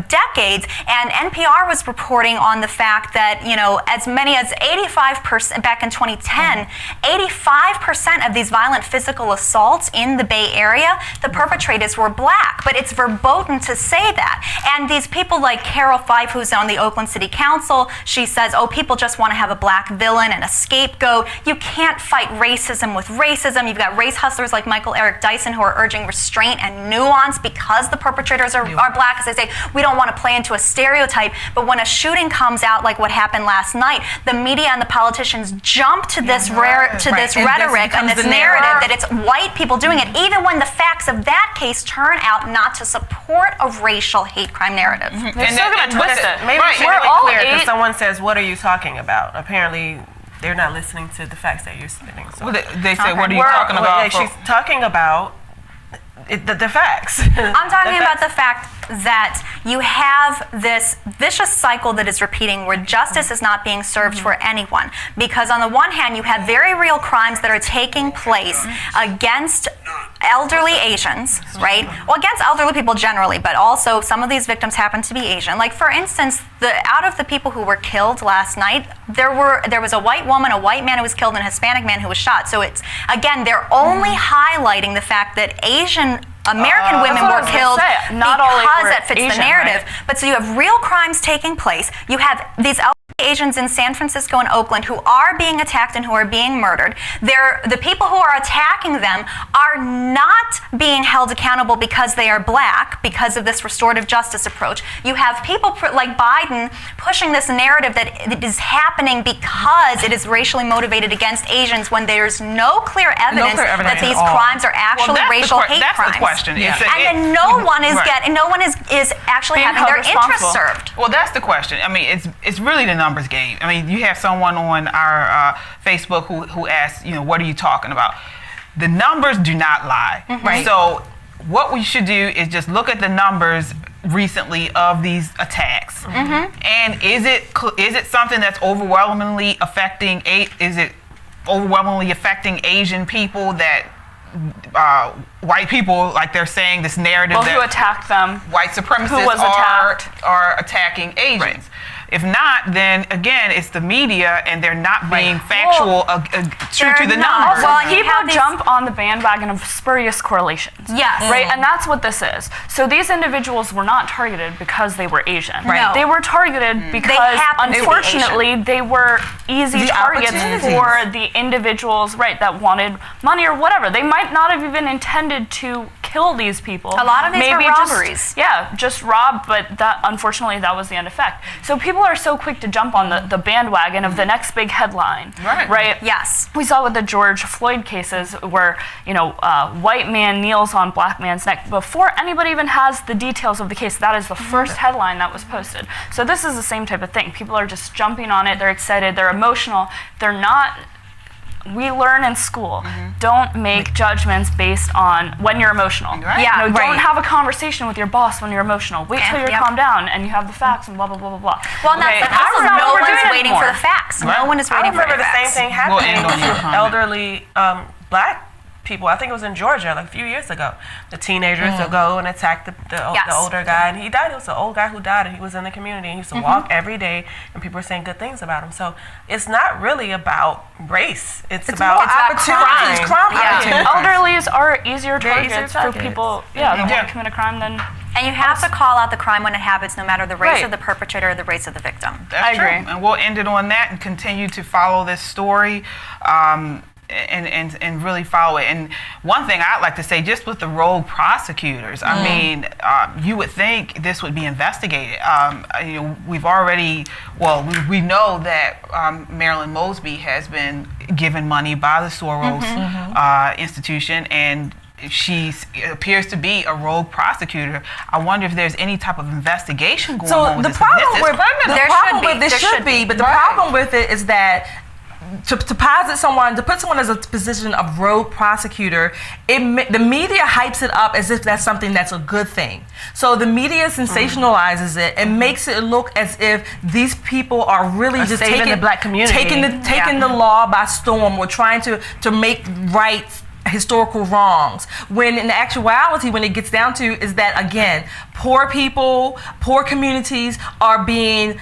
Speaker 8: decades, and NPR was reporting on the fact that, as many as 85%, back in 2010, 85% of these violent physical assaults in the Bay Area, the perpetrators were Black, but it's verboten to say that. And these people like Carol Fife, who's on the Oakland City Council, she says, people just want to have a Black villain and a scapegoat. You can't fight racism with racism. You've got race hustlers like Michael Eric Dyson who are urging restraint and nuance because the perpetrators are Black, as they say. We don't want to play into a stereotype, but when a shooting comes out like what happened last night, the media and the politicians jump to this rhetoric and this narrative that it's white people doing it, even when the facts of that case turn out not to support a racial hate crime narrative.
Speaker 9: They're still going to twist it. Maybe we should make it clear, because someone says, what are you talking about? Apparently, they're not listening to the facts that you're spitting. So.
Speaker 1: They say, what are you talking about?
Speaker 9: She's talking about the facts.
Speaker 8: I'm talking about the fact that you have this vicious cycle that is repeating where justice is not being served for anyone. Because on the one hand, you have very real crimes that are taking place against elderly Asians, right? Well, against elderly people generally, but also some of these victims happen to be Asian. Like, for instance, out of the people who were killed last night, there was a white woman, a white man who was killed, and a Hispanic man who was shot. So it's, again, they're only highlighting the fact that Asian American women were killed because that fits the narrative. Right? But so you have real crimes taking place. You have these Asians in San Francisco and Oakland who are being attacked and who are being murdered. The people who are attacking them are not being held accountable because they are black, because of this restorative justice approach. You have people like Biden pushing this narrative that it is happening because it is racially motivated against Asians when there's no clear evidence that these crimes are actually racial hate crimes.
Speaker 1: That's the question.
Speaker 8: Yeah. And then no one is actually having their interests served.
Speaker 1: Well, that's the question. I mean, it's really the numbers game. I mean, you have someone on our Facebook who asks, what are you talking about? The numbers do not lie. Right. So what we should do is just look at the numbers recently of these attacks. And is it something that's overwhelmingly affecting Asian people, that white people, like they're saying this narrative that
Speaker 11: who attacked them,
Speaker 1: white supremacists are attacking Asians. Right. If not, then again, it's the media, and they're not being factual, true to the numbers.
Speaker 11: Well, people jump on the bandwagon of spurious correlations.
Speaker 8: Yes.
Speaker 11: Right, and that's what this is. So these individuals were not targeted because they were Asian.
Speaker 8: Right.
Speaker 11: They were targeted because, unfortunately, they were easy targets for the individuals, that wanted money or whatever. They might not have even intended to kill these people.
Speaker 8: A lot of these were robberies.
Speaker 11: Just rob, but unfortunately that was the end effect. So people are so quick to jump on the bandwagon of the next big headline. Right?
Speaker 8: Yes.
Speaker 11: We saw with the George Floyd cases where, white man kneels on black man's neck. Before anybody even has the details of the case, that is the first headline that was posted. So this is the same type of thing. People are just jumping on it. They're excited. They're emotional. They're not... We learn in school, don't make judgments based on when you're emotional. Don't have a conversation with your boss when you're emotional. Wait till you're calmed down and you have the facts and blah, blah, blah, blah, blah.
Speaker 8: Well, no one is waiting for the facts. No one is waiting for the facts.
Speaker 9: I remember the same thing happening with elderly black people. I think it was in Georgia like a few years ago. The teenagers would go and attack the older guy, and he died. It was an old guy who died, and he was in the community. He used to walk every day, and people were saying good things about him. So it's not really about race. It's about opportunities. Crime opportunities.
Speaker 11: Elderlies are easier targets for people that want to commit a crime than...
Speaker 8: And you have to call out the crime when it happens, no matter the race of the perpetrator or the race of the victim.
Speaker 1: That's true. And we'll end it on that and continue to follow this story. And really follow it. And one thing I'd like to say, just with the Rogue Prosecutors, I mean, you would think this would be investigated. We've already, we know that Marilyn Mosby has been given money by the Soros institution, and she appears to be a rogue prosecutor. I wonder if there's any type of investigation going on with this.
Speaker 10: The problem with it is that to put someone as a position of rogue prosecutor, the media hypes it up as if that's something that's a good thing. So the media sensationalizes it and makes it look as if these people are really just taking
Speaker 9: the black community,
Speaker 10: taking the law by storm, or trying to make right historical wrongs, when in actuality, when it gets down to, is that, again, poor people, poor communities are being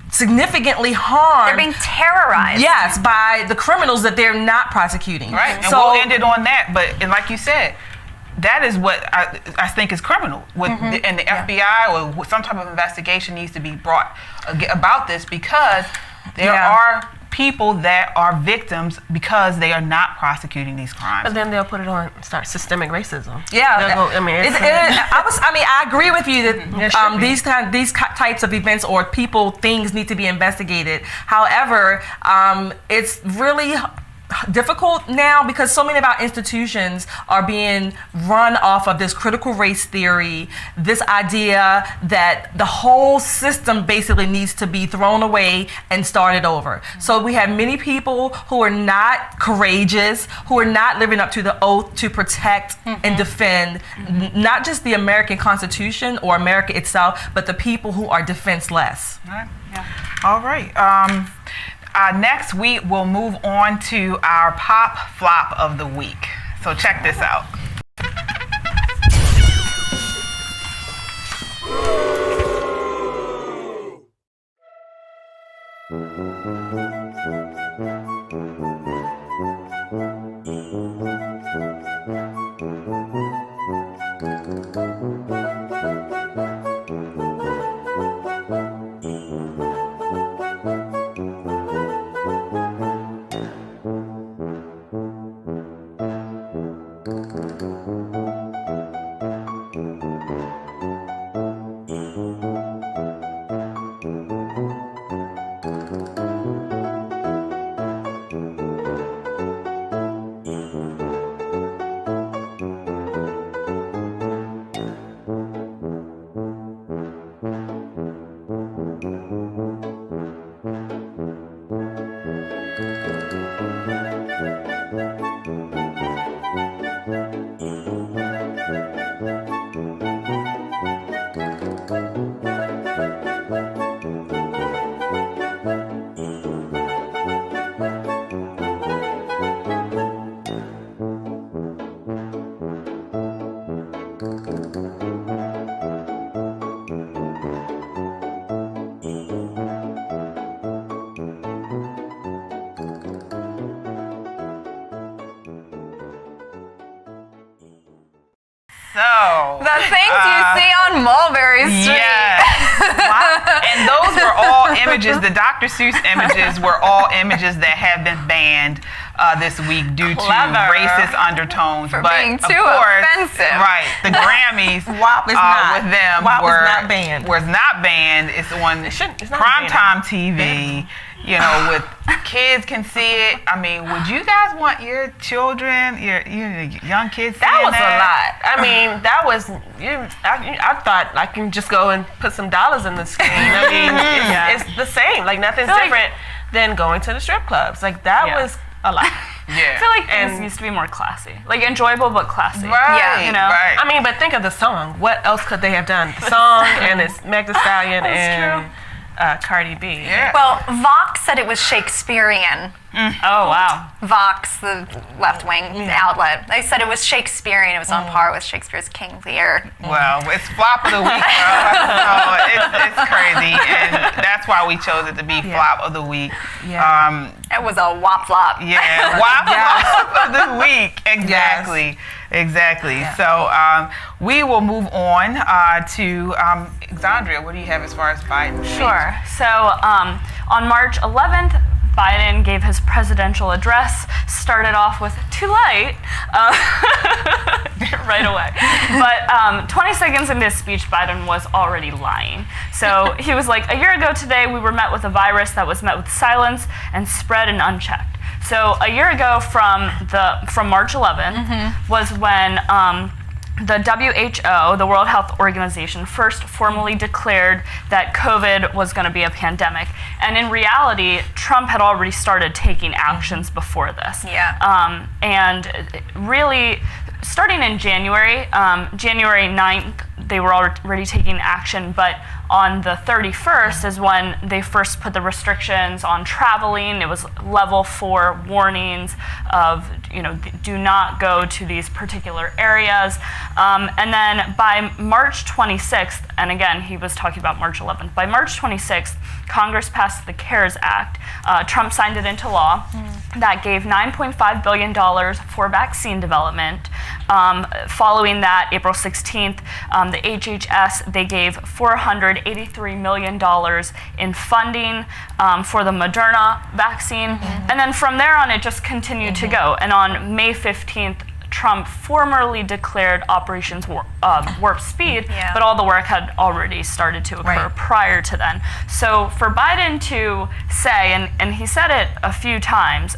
Speaker 10: significantly harmed.
Speaker 8: They're being terrorized.
Speaker 10: Yes, by the criminals that they're not prosecuting.
Speaker 1: Right, and we'll end it on that. But like you said, that is what I think is criminal. And the FBI or some type of investigation needs to be brought about this, because there are people that are victims because they are not prosecuting these crimes.
Speaker 9: But then they'll put it on systemic racism.
Speaker 10: I agree with you that these types of events or things need to be investigated. However, it's really difficult now because so many of our institutions are being run off of this critical race theory, this idea that the whole system basically needs to be thrown away and started over. So we have many people who are not courageous, who are not living up to the oath to protect and defend not just the American Constitution or America itself, but the people who are defenseless.
Speaker 1: All right. Next week, we'll move on to our pop flop of the week. So check this out.
Speaker 8: The things you see on Mulberry Street.
Speaker 1: Yes. Wow. And those were all images, the Dr. Seuss images were all images that have been banned this week due to racist undertones.
Speaker 8: For
Speaker 1: but
Speaker 8: being too
Speaker 1: of course,
Speaker 8: offensive.
Speaker 1: Right. The Grammys
Speaker 10: WAP is not.
Speaker 1: with them
Speaker 10: WAP
Speaker 1: were
Speaker 10: was not banned.
Speaker 1: Was not banned. It's on
Speaker 10: it's not
Speaker 1: primetime TV. You know, with kids can see it. I mean, would you guys want your children, your young kids seeing
Speaker 9: that? Was
Speaker 1: that?
Speaker 9: a lot. I mean, that was I thought I can just go and put some dollars in the screen. I mean, it's the same. Like nothing's different than going to the strip clubs. Like that was a lot.
Speaker 11: I feel like things used to be more classy, like enjoyable but classy.
Speaker 1: Right.
Speaker 11: Yeah, you know.
Speaker 1: Right.
Speaker 9: I mean, but think of the song. What else could they have done? The song and it's Meg Thee Stallion and Cardi B.
Speaker 1: Yeah.
Speaker 8: Well, Vox said it was Shakespearean.
Speaker 11: Oh, wow.
Speaker 8: Vox, the left-wing outlet, they said it was Shakespearean. It was on par with Shakespeare's King Lear.
Speaker 1: Well, it's flop of the week, bro. It's crazy, and that's why we chose it to be flop of the week.
Speaker 9: Yeah.
Speaker 8: It was a wop flop.
Speaker 1: Yeah, flop of the week. Exactly. Yes. Exactly. Yeah. So we will move on to Xandria. What do you have as far as Biden?
Speaker 11: Sure. So on March 11th, Biden gave his presidential address, started off with too late, right away. But 20 seconds into his speech, Biden was already lying. So he was like, a year ago today, we were met with a virus that was met with silence and spread and unchecked. So a year ago from March 11th was when the WHO, the World Health Organization, first formally declared that COVID was going to be a pandemic. And in reality, Trump had already started taking actions before this.
Speaker 8: Yeah.
Speaker 11: And really, starting in January 9th, they were already taking action, but on the 31st is when they first put the restrictions on traveling. It was level 4 warnings of, do not go to these particular areas. And then by March 26th, and again, he was talking about March 11th, by March 26th, Congress passed the CARES Act. Trump signed it into law. That gave $9.5 billion for vaccine development. Following that, April 16th, the HHS, they gave $483 million in funding for the Moderna vaccine. And then from there on, it just continued to go. And on May 15th, Trump formally declared Operations Warp Speed, but all the work had already started to occur prior to then. So for Biden to say, and he said it a few times,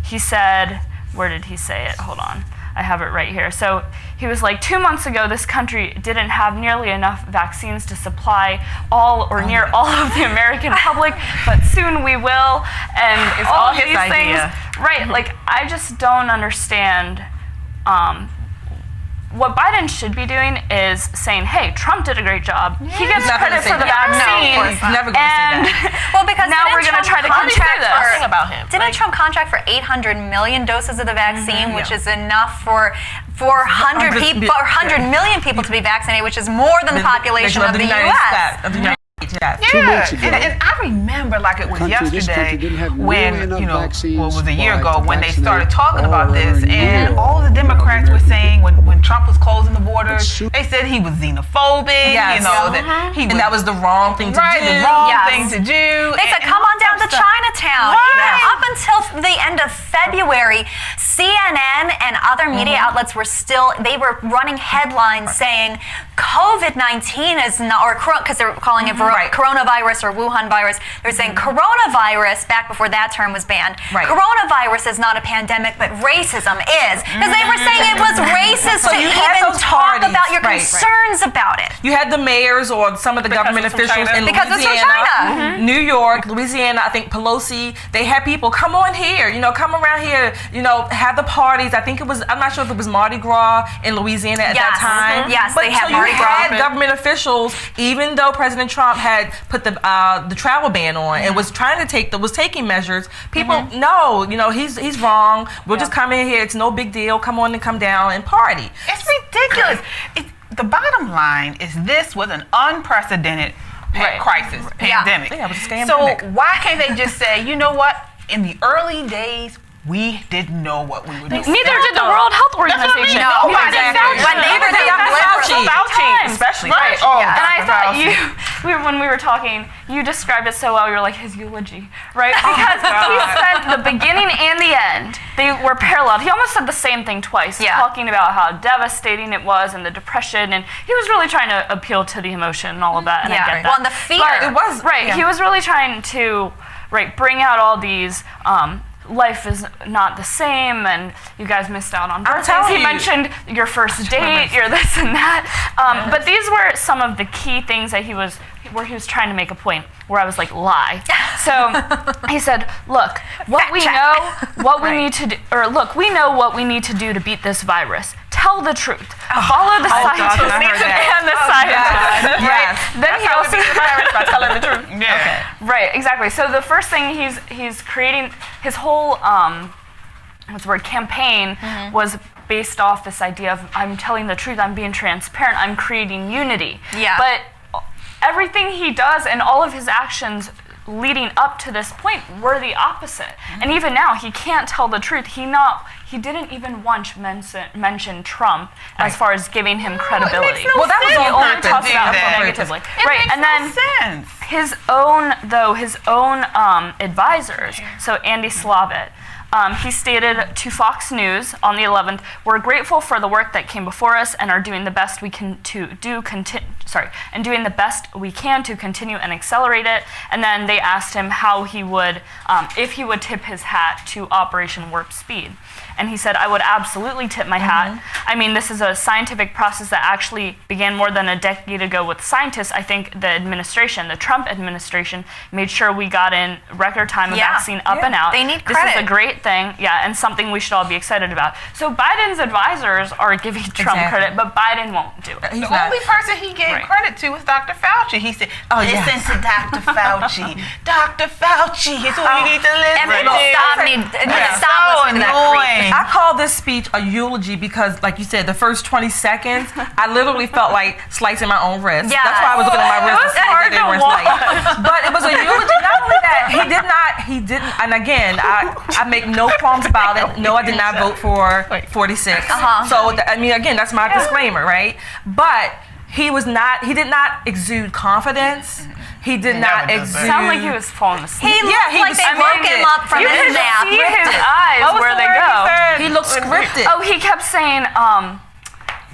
Speaker 11: he said, where did he say it? Hold on. I have it right here. So he was like, 2 months ago, this country didn't have nearly enough vaccines to supply all or near all of the American public, but soon we will. And
Speaker 9: it's
Speaker 11: all
Speaker 9: his
Speaker 11: these
Speaker 9: idea.
Speaker 11: Things. Right. Like, I just don't understand. What Biden should be doing is saying, hey, Trump did a great job. He gets credit for the vaccine.
Speaker 10: No, he's never going to say that.
Speaker 8: Well, because
Speaker 11: now we're going to try to contract
Speaker 8: this.
Speaker 9: About him.
Speaker 8: Didn't Trump contract for 800 million doses of the vaccine, which is enough for 400 million people to be vaccinated, which is more than the population of the U.S.
Speaker 9: Yes.
Speaker 1: Yeah,
Speaker 12: 2 months ago,
Speaker 1: and I remember like it was
Speaker 12: this country
Speaker 1: yesterday
Speaker 12: didn't have
Speaker 1: when,
Speaker 12: nearly enough
Speaker 1: you know,
Speaker 12: vaccines
Speaker 1: what was a year
Speaker 12: supplied
Speaker 1: ago
Speaker 12: to
Speaker 1: when they
Speaker 12: vaccinate
Speaker 1: started talking
Speaker 12: all
Speaker 1: about this,
Speaker 12: around
Speaker 1: and
Speaker 12: Europe.
Speaker 1: all the Democrats were saying when Trump was closing the borders, they said he was xenophobic,
Speaker 9: Yes.
Speaker 1: you know, that he was,
Speaker 9: And that was the wrong thing to do.
Speaker 1: the wrong
Speaker 8: Yes.
Speaker 1: thing to do.
Speaker 8: They said,
Speaker 1: and
Speaker 8: come
Speaker 1: all
Speaker 8: on down to
Speaker 1: that stuff.
Speaker 8: Chinatown.
Speaker 1: Right.
Speaker 8: Even up until the end of February, CNN and other media outlets were running headlines saying COVID-19 is not, or because they're calling it coronavirus or Wuhan virus. They're saying coronavirus, back before that term was banned.
Speaker 9: Right.
Speaker 8: Coronavirus is not a pandemic, but racism is. Because they were saying it was racist
Speaker 9: So
Speaker 8: to
Speaker 9: you had
Speaker 8: even
Speaker 9: those
Speaker 8: talk
Speaker 9: parties.
Speaker 8: about your
Speaker 9: Right.
Speaker 8: concerns about it.
Speaker 9: You had the mayors or some of the government
Speaker 1: it's from
Speaker 9: officials
Speaker 1: China.
Speaker 9: in
Speaker 8: Because it's from
Speaker 9: Louisiana,
Speaker 8: China.
Speaker 9: New York, Louisiana, I think Pelosi, they had people come on here, come around here, have the parties. I think it was, I'm not sure if it was Mardi Gras in Louisiana at that time.
Speaker 8: Yes,
Speaker 9: but
Speaker 8: they had
Speaker 9: so
Speaker 8: Mardi
Speaker 9: you
Speaker 8: Gras.
Speaker 9: had government officials, even though President Trump had put the travel ban on and was trying to was taking measures, people know, he's wrong. We'll just come in here. It's no big deal. Come on and come down and party.
Speaker 1: It's ridiculous. The bottom line is this was an unprecedented crisis, pandemic.
Speaker 9: Yeah, it was a scandemic.
Speaker 1: So why can't they just say, you know what? In the early days, we didn't know what we were doing.
Speaker 11: Neither did the World Health Organization.
Speaker 1: No,
Speaker 8: when they were
Speaker 1: Fauci, especially.
Speaker 11: Right.
Speaker 1: Oh,
Speaker 11: and I thought
Speaker 1: Fauci.
Speaker 11: when we were talking, you described it so well. You were like his eulogy, right? Because he said the beginning and the end, they were paralleled. He almost said the same thing twice, talking about how devastating it was and the depression, and he was really trying to appeal to the emotion and all of that. And I get that.
Speaker 8: Well, and the fear.
Speaker 11: But
Speaker 9: it was
Speaker 11: He was really trying to bring out all these. Life is not the same, and you guys missed out on birthdays. He mentioned your first date, your this and that. But these were some of the key things that he was trying to make a point. Where I was like, lie. So he said, look, we know what we need to do, or look, we know what we need to do to beat this virus. Tell the truth. Follow the scientists and the scientists. Right. Then he also
Speaker 9: by telling the truth.
Speaker 1: Yeah.
Speaker 9: Okay.
Speaker 11: Right, exactly. So the first thing he's creating, his whole campaign was based off this idea of I'm telling the truth, I'm being transparent, I'm creating unity.
Speaker 8: Yeah.
Speaker 11: But everything he does and all of his actions leading up to this point were the opposite. And even now, he can't tell the truth. He didn't even once mention Trump as far as giving him credibility.
Speaker 9: That was
Speaker 11: he
Speaker 9: all
Speaker 11: only talks about him negatively. Right, and then his own advisors. So Andy Slavitt. He stated to Fox News on the 11th, "We're grateful for the work that came before us and are doing the best we can to continue and accelerate it." And then they asked him how he would, if he would tip his hat to Operation Warp Speed. And he said, "I would absolutely tip my hat. I mean, this is a scientific process that actually began more than a decade ago with scientists. I think the Trump administration, made sure we got in record time a vaccine up and out.
Speaker 8: They need credit.
Speaker 11: This is a great thing, and something we should all be excited about." So Biden's advisors are giving Trump credit, but Biden won't do it.
Speaker 1: The only person he gave credit to was Dr. Fauci. He said, listen to Dr. Fauci. Dr. Fauci is who you need to listen to.
Speaker 8: Stop listening to that creep.
Speaker 9: I call this speech a eulogy because, like you said, the first 20 seconds, I literally felt like slicing my own wrist.
Speaker 8: Yeah.
Speaker 9: That's why I was looking at my wrist.
Speaker 11: It was hard to watch.
Speaker 9: But it was a eulogy. Not only that, he didn't, and again, I make no qualms about it. No, I did not vote for 46. So, again, that's my disclaimer, right? But he did not exude confidence. He did not exude.
Speaker 11: Sounded like he was falling asleep.
Speaker 8: He looked like they woke him up from his nap.
Speaker 11: You could see his eyes where they go.
Speaker 9: He looked scripted.
Speaker 11: Oh, he kept saying,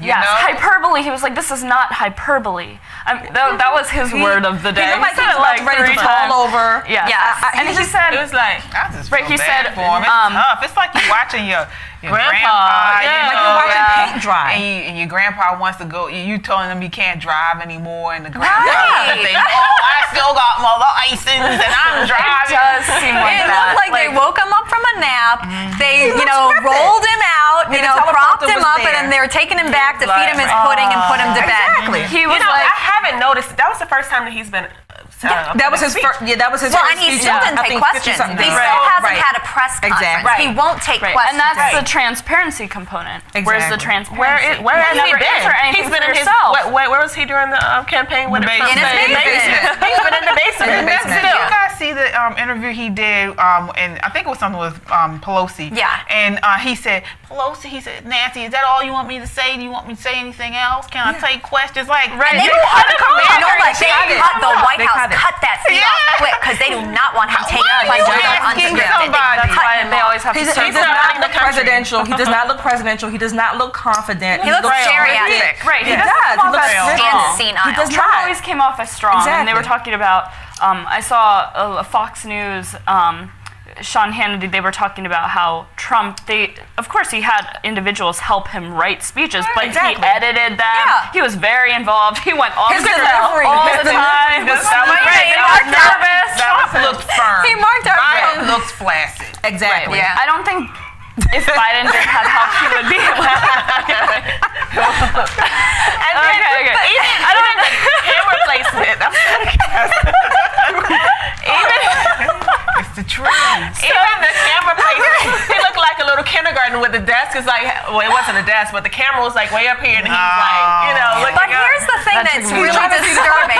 Speaker 11: hyperbole. He was like, "This is not hyperbole." That was his word of the day.
Speaker 9: He looked like he was ready to fall over.
Speaker 11: Yeah. And he said,
Speaker 1: it was like, I just feel
Speaker 11: he
Speaker 1: bad
Speaker 11: said,
Speaker 1: for him. It's tough. It's like you're watching your grandpa.
Speaker 9: Like you're watching paint dry.
Speaker 1: And your grandpa wants to go, you telling him he can't drive anymore, and the grandpa
Speaker 8: Right.
Speaker 1: saying, I still got my license and I'm driving.
Speaker 11: It does seem like
Speaker 8: It
Speaker 11: that.
Speaker 8: looked like they woke him up from a nap. They, rolled him out, propped him up, and then they were taking him back to feed him his pudding and put him to bed.
Speaker 9: Exactly.
Speaker 11: He was
Speaker 9: I
Speaker 11: like,
Speaker 9: haven't noticed. That was the first time that he's been
Speaker 10: That was his first. Yeah, that was his.
Speaker 8: Well,
Speaker 10: first
Speaker 8: and he
Speaker 10: speech,
Speaker 8: still didn't
Speaker 10: I
Speaker 8: take
Speaker 10: think,
Speaker 8: questions.
Speaker 10: 50-something
Speaker 8: He
Speaker 10: days.
Speaker 8: still hasn't
Speaker 10: Right.
Speaker 8: had a press conference.
Speaker 10: Exactly.
Speaker 8: He won't take questions.
Speaker 11: And that's the transparency component. Where's the transparency?
Speaker 9: Where has he
Speaker 11: never answer
Speaker 9: been?
Speaker 11: anything
Speaker 9: He's been
Speaker 11: for
Speaker 9: in
Speaker 11: yourself.
Speaker 9: Where was he during the campaign?
Speaker 1: In his
Speaker 9: basement. He's been in the basement.
Speaker 1: Did you guys see the interview he did? And I think it was something with Pelosi.
Speaker 8: Yeah.
Speaker 1: And he said, Pelosi, he said, Nancy, is that all you want me to say? Do you want me to say anything else? Can I take questions? Like,
Speaker 8: And they cut the White House cut that scene off quick because they do not want him taking questions unscripted.
Speaker 11: That's why they always have to
Speaker 10: He does not look presidential. He does not look presidential. He does not look confident.
Speaker 8: He looks geriatric.
Speaker 11: Right.
Speaker 10: He does. He looks
Speaker 8: senile.
Speaker 10: He does
Speaker 11: Trump
Speaker 10: not.
Speaker 11: always came off as strong, and they were talking about. I saw a Fox News. Sean Hannity, they were talking about how Trump, of course he had individuals help him write speeches, but he edited them. Yeah. He was very involved. He went off the delivery all the time.
Speaker 1: Trump looks firm.
Speaker 8: He marked our
Speaker 1: Biden looks flaccid.
Speaker 10: Exactly.
Speaker 11: Right. Yeah. I don't think if Biden didn't have help, he would be. Okay.
Speaker 9: I don't think camera placement.
Speaker 1: It's the truth.
Speaker 9: Even the camera placement. He looked like a little kindergarten with the desk is like, well, it wasn't a desk, but the camera was like way up here, and he's like, looking
Speaker 8: But here's the thing that's really disturbing.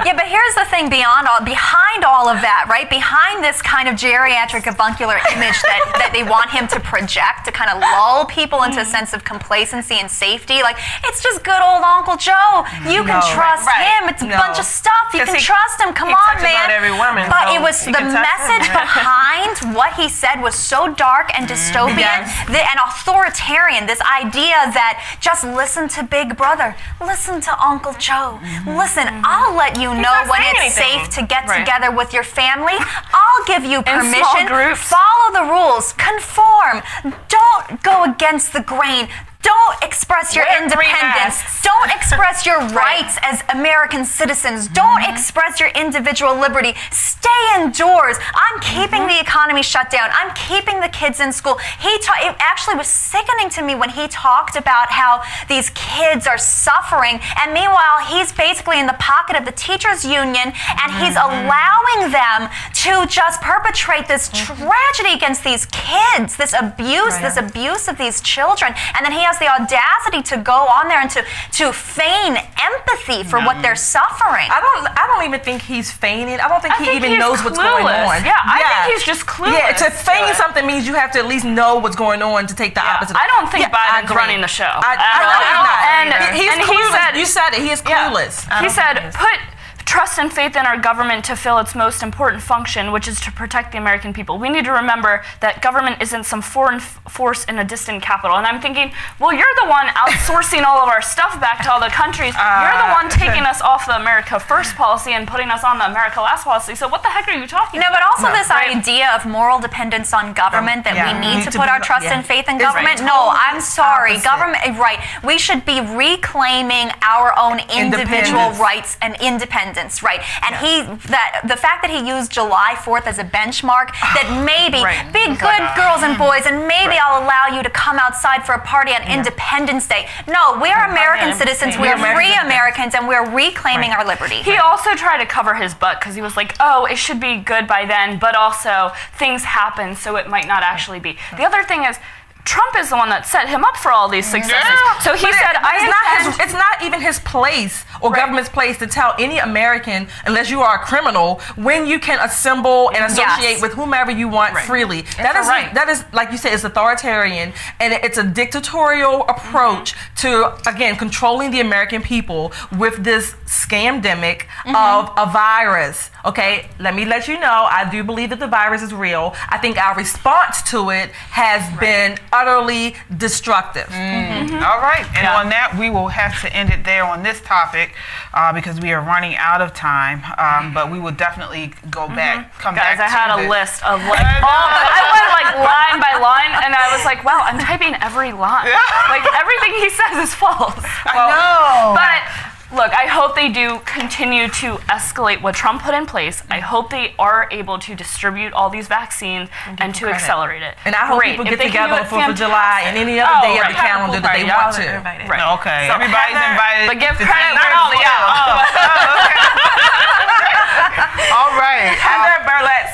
Speaker 8: Yeah, but here's the thing behind all of that, right? Behind this kind of geriatric avuncular image that they want him to project to kind of lull people into a sense of complacency and safety, like it's just good old Uncle Joe. You can trust him. It's a bunch of stuff. You can trust him. Come on, man.
Speaker 9: Every woman,
Speaker 8: but it was the message behind what he said was so dark and dystopian and authoritarian. This idea that just listen to Big Brother, listen to Uncle Joe, listen. I'll let you know when it's safe to get together with your family. I'll give you permission. Follow the rules. Conform. Don't go against the grain. Don't express your independence. Don't express your rights as American citizens. Don't express your individual liberty. Stay indoors. I'm keeping the economy shut down. I'm keeping the kids in school. It actually was sickening to me when he talked about how these kids are suffering, and meanwhile he's basically in the pocket of the teachers union, and he's allowing them to just perpetrate this tragedy against these kids, this abuse of these children, and then he has the audacity to go on there and to feign empathy for what they're suffering.
Speaker 10: I don't even think he's feigning. I don't think he even knows what's going on.
Speaker 11: Yeah, I think he's just clueless.
Speaker 10: Yeah, to feign something means you have to at least know what's going on to take the opposite.
Speaker 11: I don't think Biden's running the show.
Speaker 10: He's clueless. You said it. He is clueless.
Speaker 11: He said, put trust and faith in our government to fill its most important function, which is to protect the American people. We need to remember that government isn't some foreign force in a distant capital. And I'm thinking, well, you're the one outsourcing all of our stuff back to other countries. You're the one taking us off the America First policy and putting us on the America Last policy. So what the heck are you talking about?
Speaker 8: But also this idea of moral dependence on government, that we need to put our trust and faith in government. No, I'm sorry. Government, we should be reclaiming our own individual rights and independence. Right, and the fact that he used July 4th as a benchmark, that maybe be good girls and boys, and maybe I'll allow you to come outside for a party on Independence Day. No, we're American citizens, we're free Americans, and we're reclaiming our liberty.
Speaker 11: He also tried to cover his butt because he was like, oh, it should be good by then, but also things happen, so it might not actually be. The other thing is, Trump is the one that set him up for all these successes. So he said,
Speaker 10: it's not even his place or government's place to tell any American, unless you are a criminal, when you can assemble and associate with whomever you want freely. That is, like you said, it's authoritarian, and it's a dictatorial approach to, again, controlling the American people with this scamdemic of a virus. Okay, let me let you know, I do believe that the virus is real. I think our response to it has been utterly destructive.
Speaker 1: All right, and on that, we will have to end it there on this topic because we are running out of time. But we will definitely come back.
Speaker 11: Guys, I had a list of I went like line by line, and I was like, wow, I'm typing every line. Like everything he says is false.
Speaker 1: I know.
Speaker 11: But look, I hope they do continue to escalate what Trump put in place. I hope they are able to distribute all these vaccines and to accelerate it.
Speaker 10: And I hope people get together on 4th of July and any other day of the calendar that they want to.
Speaker 1: Okay, everybody's invited.
Speaker 11: But give
Speaker 1: to
Speaker 11: credit where
Speaker 1: not all of y'all.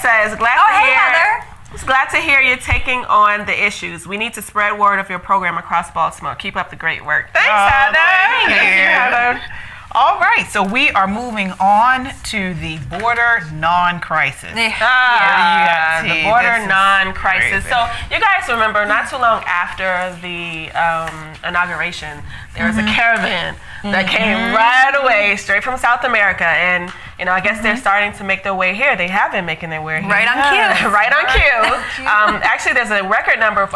Speaker 9: says, glad to hear you're taking on the issues. We need to spread word of your program across Baltimore. Keep up the great work.
Speaker 1: Thanks, Heather. Thank you, Heather. All right, so we are moving on to the border non-crisis.
Speaker 9: The border non-crisis. So you guys remember not too long after the inauguration, there was a caravan that came right away, straight from South America, and I guess they're starting to make their way here. They have been making their way here.
Speaker 8: Right on cue.
Speaker 9: Right on cue. Actually, there's a record number of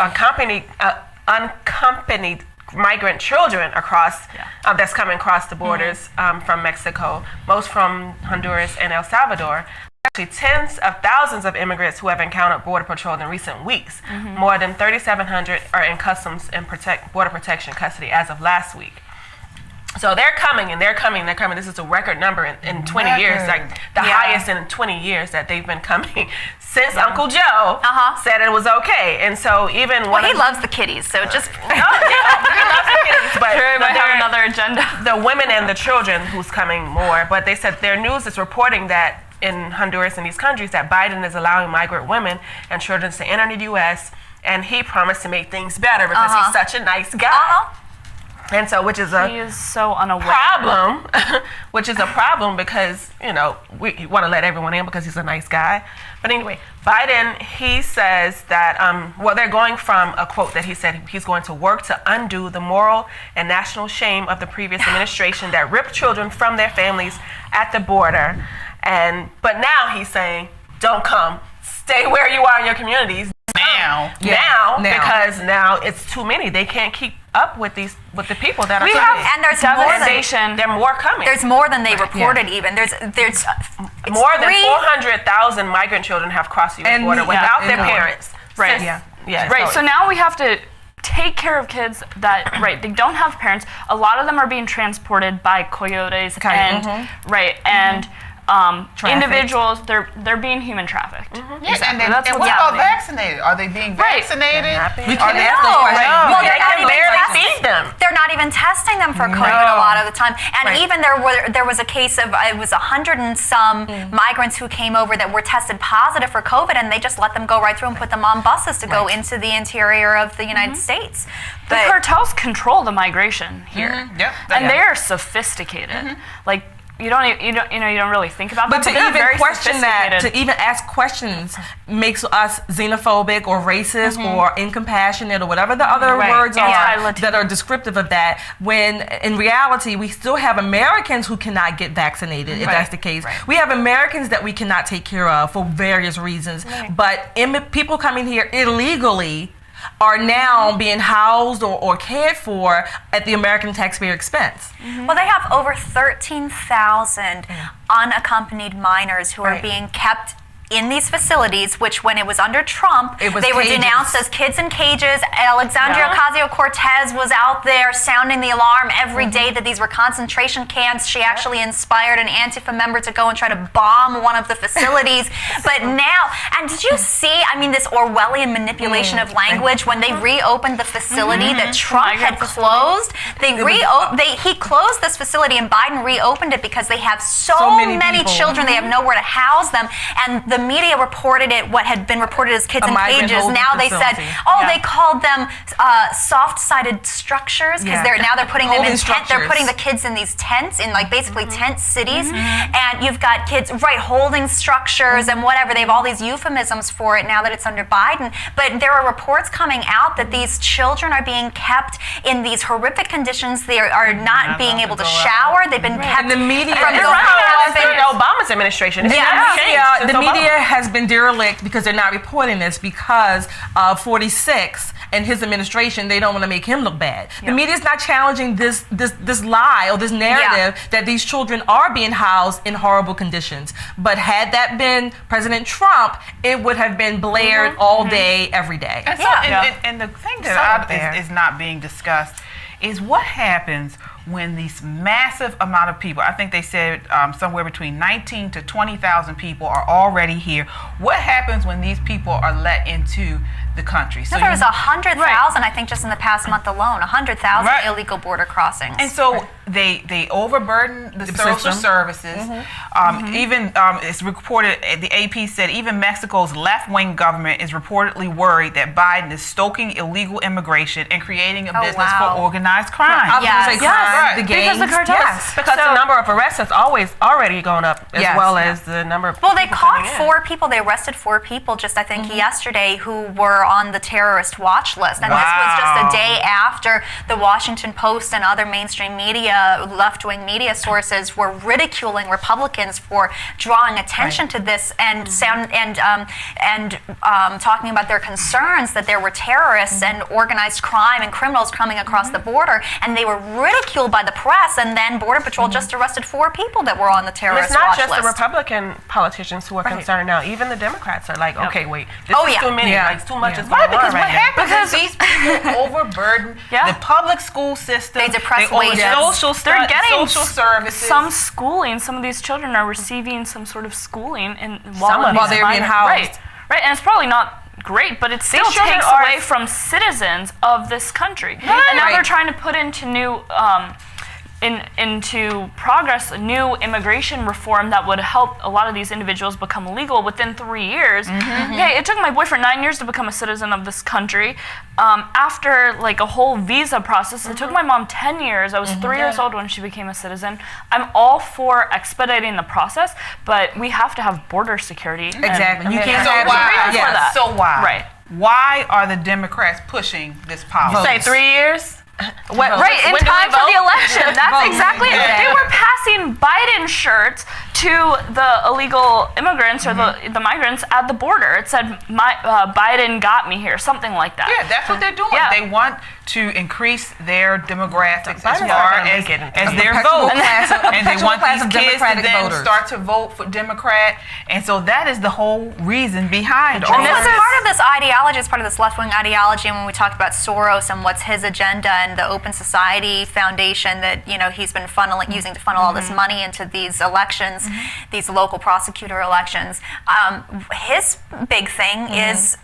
Speaker 9: unaccompanied migrant children that's coming across the borders from Mexico, most from Honduras and El Salvador. Actually, tens of thousands of immigrants who have encountered Border Patrol in recent weeks. More than 3,700 are in Customs and Border Protection custody as of last week. So they're coming, and they're coming, they're coming. This is a record number in 20 years, like the highest in 20 years that they've been coming since Uncle Joe said it was okay. And so even when
Speaker 8: he loves the kiddies, so just
Speaker 9: he loves the kiddies, but
Speaker 11: sure, might have another agenda.
Speaker 9: The women and the children who's coming more, but they said their news is reporting that in Honduras and these countries that Biden is allowing migrant women and children to enter the U.S. and he promised to make things better because he's such a nice guy. And so, which is
Speaker 11: he is so unaware.
Speaker 9: Problem, which is a problem because, we want to let everyone in because he's a nice guy. But anyway, Biden, he says that, they're going from a quote that he said he's going to work to undo the moral and national shame of the previous administration that ripped children from their families at the border. But now he's saying, don't come. Stay where you are in your communities. Now, because now it's too many. They can't keep up with the people that are coming.
Speaker 8: And there's devastation.
Speaker 9: There are more coming.
Speaker 8: There's more than they reported. Even there's
Speaker 9: more than 400,000 migrant children have crossed the U.S. border without their parents.
Speaker 11: Right. Right. So now we have to take care of kids that they don't have parents. A lot of them are being transported by coyotes and individuals. They're being human trafficked.
Speaker 1: Yes, and what about vaccinated? Are they being vaccinated?
Speaker 8: We can't ask those questions. Well, they're not even feed them. They're not even testing them for COVID a lot of the time. And even there was a case of it was 100 and some migrants who came over that were tested positive for COVID, and they just let them go right through and put them on buses to go into the interior of the United States.
Speaker 11: The cartels control the migration here, and they are sophisticated. Like. You don't really think about that.
Speaker 10: But to even ask questions makes us xenophobic or racist or incompassionate or whatever the other words are that are descriptive of that. When in reality, we still have Americans who cannot get vaccinated, if that's the case. We have Americans that we cannot take care of for various reasons. But people coming here illegally are now being housed or cared for at the American taxpayer expense.
Speaker 8: Well, they have over 13,000 unaccompanied minors who are being kept in these facilities, which when it was under Trump, they were denounced as kids in cages. Xandria Ocasio-Cortez was out there sounding the alarm every day that these were concentration camps. She actually inspired an Antifa member to go and try to bomb one of the facilities. But now, and did you see, this Orwellian manipulation of language when they reopened the facility that Trump had closed? He closed this facility and Biden reopened it because they have so many children. They have nowhere to house them. And the media reported it, what had been reported as kids in cages. Now they said, they called them soft-sided structures because they're putting them in tents. They're putting the kids in these tents, in basically tent cities. And you've got kids, holding structures and whatever. They have all these euphemisms for it now that it's under Biden. But there are reports coming out that these children are being kept in these horrific conditions. They are not being able to shower. They've been kept
Speaker 9: in the media.
Speaker 8: From
Speaker 9: Obama's administration.
Speaker 10: The media has been derelict because they're not reporting this because 46 and his administration, they don't want to make him look bad. The media is not challenging this lie or this narrative that these children are being housed in horrible conditions. But had that been President Trump, it would have been blared all day, every day.
Speaker 1: And the thing that is not being discussed is what happens when these massive amount of people, I think they said somewhere between 19 to 20,000 people are already here. What happens when these people are let into the country.
Speaker 8: So there was 100,000, I think, just in the past month alone, 100,000 illegal border crossings.
Speaker 1: And so they overburden the social services. Even it's reported, the AP said, even Mexico's left-wing government is reportedly worried that Biden is stoking illegal immigration and creating a business for organized crime.
Speaker 9: The gangs. Because the cartels. Because the number of arrests has already gone up, as well as the number of
Speaker 8: Well, they caught 4 people. They arrested 4 people just, I think, yesterday who were on the terrorist watch list. And this was just a day after the Washington Post and other mainstream media, left-wing media sources were ridiculing Republicans for drawing attention to this and talking about their concerns that there were terrorists and organized crime and criminals coming across the border, and they were ridiculed by the press. And then Border Patrol just arrested 4 people that were on the terrorist watch list.
Speaker 9: It's not just the Republican politicians who are concerned now. Even the Democrats are like, okay, wait, this is too many. Like, it's too much is going on
Speaker 1: because what
Speaker 9: right now.
Speaker 1: happens is these people overburden the public school system.
Speaker 8: They depress wages.
Speaker 11: They're getting
Speaker 1: social services.
Speaker 11: Some schooling. Some of these children are receiving some sort of schooling while
Speaker 10: they're being housed.
Speaker 11: Right, and it's probably not great, but it still takes away from citizens of this country. And now they're trying to put into into progress a new immigration reform that would help a lot of these individuals become legal within 3 years. Okay, it took my boyfriend 9 years to become a citizen of this country. After like a whole visa process, it took my mom 10 years. I was 3 years old when she became a citizen. I'm all for expediting the process, but we have to have border security.
Speaker 10: Exactly.
Speaker 1: You can't have that. So why?
Speaker 11: Right.
Speaker 1: Why are the Democrats pushing this policy?
Speaker 9: You say 3 years?
Speaker 11: In time for the election. That's exactly it. They were passing Biden shirts to the illegal immigrants or the migrants at the border. It said, Biden got me here, something like that.
Speaker 1: Yeah, that's what they're doing. Yeah. They want to increase their demographics as far as their vote. And they want these kids to then start to vote for Democrat. And so that is the whole reason behind all
Speaker 8: of this. And this is part of this ideology, it's part of this left-wing ideology. And when we talked about Soros and what's his agenda and the Open Society Foundation that he's been using to funnel all this money into these elections, these local prosecutor elections. His big thing is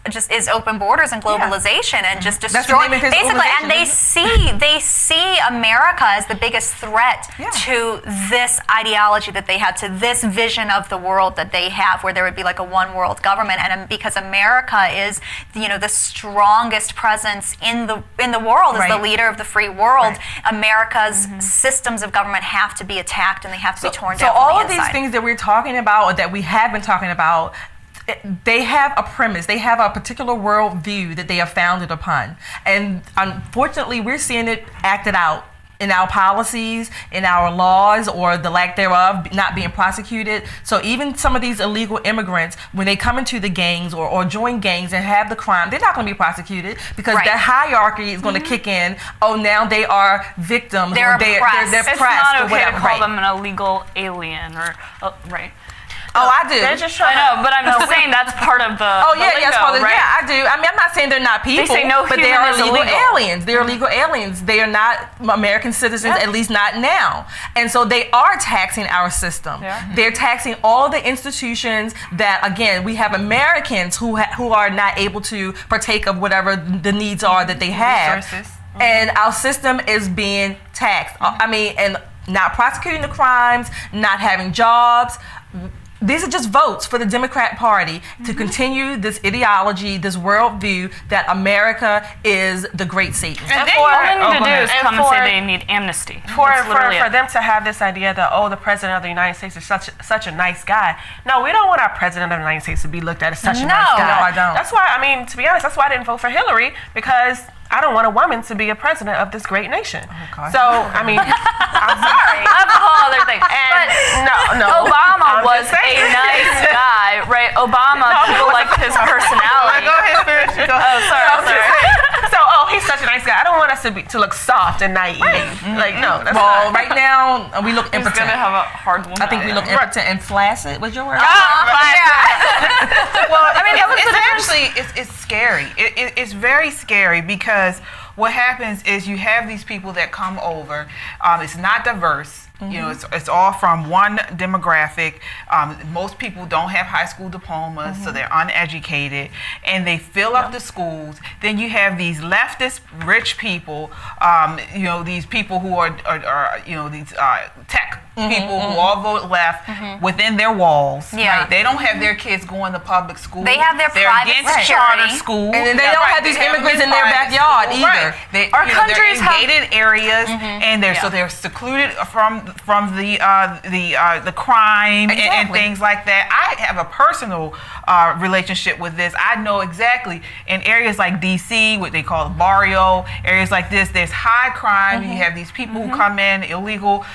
Speaker 8: open borders and globalization and just destroying basically. And they see America as the biggest threat to this ideology that they have, to this vision of the world that they have, where there would be like a one world government. And because America is the strongest presence in the world, as the leader of the free world, America's systems of government have to be attacked and they have to be torn down.
Speaker 10: So all of these things that we're talking about, or that we have been talking about, they have a premise. They have a particular worldview that they are founded upon. And unfortunately, we're seeing it acted out in our policies, in our laws, or the lack thereof, not being prosecuted. So even some of these illegal immigrants, when they come into the gangs or join gangs and have the crime, they're not going to be prosecuted because that hierarchy is going to kick in. Oh, now they are victims.
Speaker 8: They're
Speaker 10: oppressed.
Speaker 11: It's not okay to call them an illegal alien or
Speaker 10: Oh, I do.
Speaker 11: I know, but I'm just saying that's part of the.
Speaker 10: Oh yeah, that's part of right? Yeah, I do. I mean, I'm not saying they're not people, but they are illegal aliens. They're illegal aliens. They are not American citizens, at least not now. And so they are taxing our system. They're taxing all the institutions that, again, we have Americans who are not able to partake of whatever the needs are that they have, and our system is being taxed. I mean, and not prosecuting the crimes, not having jobs. These are just votes for the Democrat Party to continue this ideology, this worldview that America is the great Satan.
Speaker 11: And all they need to do is come and say they need amnesty.
Speaker 9: For them to have this idea that, the President of the United States is such a nice guy. No, we don't want our President of the United States to be looked at as such a nice guy.
Speaker 10: No, I don't.
Speaker 9: That's why, to be honest, that's why I didn't vote for Hillary, because I don't want a woman to be a president of this great nation. I'm sorry.
Speaker 11: That's a whole other thing.
Speaker 9: And
Speaker 11: no. Obama was a nice guy, right? Obama, people liked his personality.
Speaker 1: Go ahead, finish.
Speaker 11: Sorry.
Speaker 9: So, he's such a nice guy. I don't want us to look soft and naive. That's
Speaker 10: not. Right now, we look impotent.
Speaker 11: He's going to have a hard woman.
Speaker 10: I think we look impotent and flaccid. What's your word?
Speaker 1: Well, it's scary. It's very scary because what happens is you have these people that come over. It's not diverse. You know, it's all from one demographic. Most people don't have high school diplomas, so they're uneducated, and they fill up the schools. Then you have these leftist rich people, you know, these people who are you know, these tech people who all vote left within their walls.
Speaker 8: Yeah.
Speaker 1: Right? They don't have their kids going to public school.
Speaker 8: They have their
Speaker 1: They're
Speaker 8: private
Speaker 1: against
Speaker 8: security.
Speaker 1: charter school.
Speaker 10: And they don't have these immigrants in their backyard either.
Speaker 1: They,
Speaker 11: Our
Speaker 1: you know, they're
Speaker 11: countries
Speaker 1: in
Speaker 11: have-
Speaker 1: gated areas, and so they're secluded from the crime and things like that. I have a personal relationship with this. I know exactly in areas like D.C., what they call the barrio, areas like this, there's high crime. You have these people who come in, illegal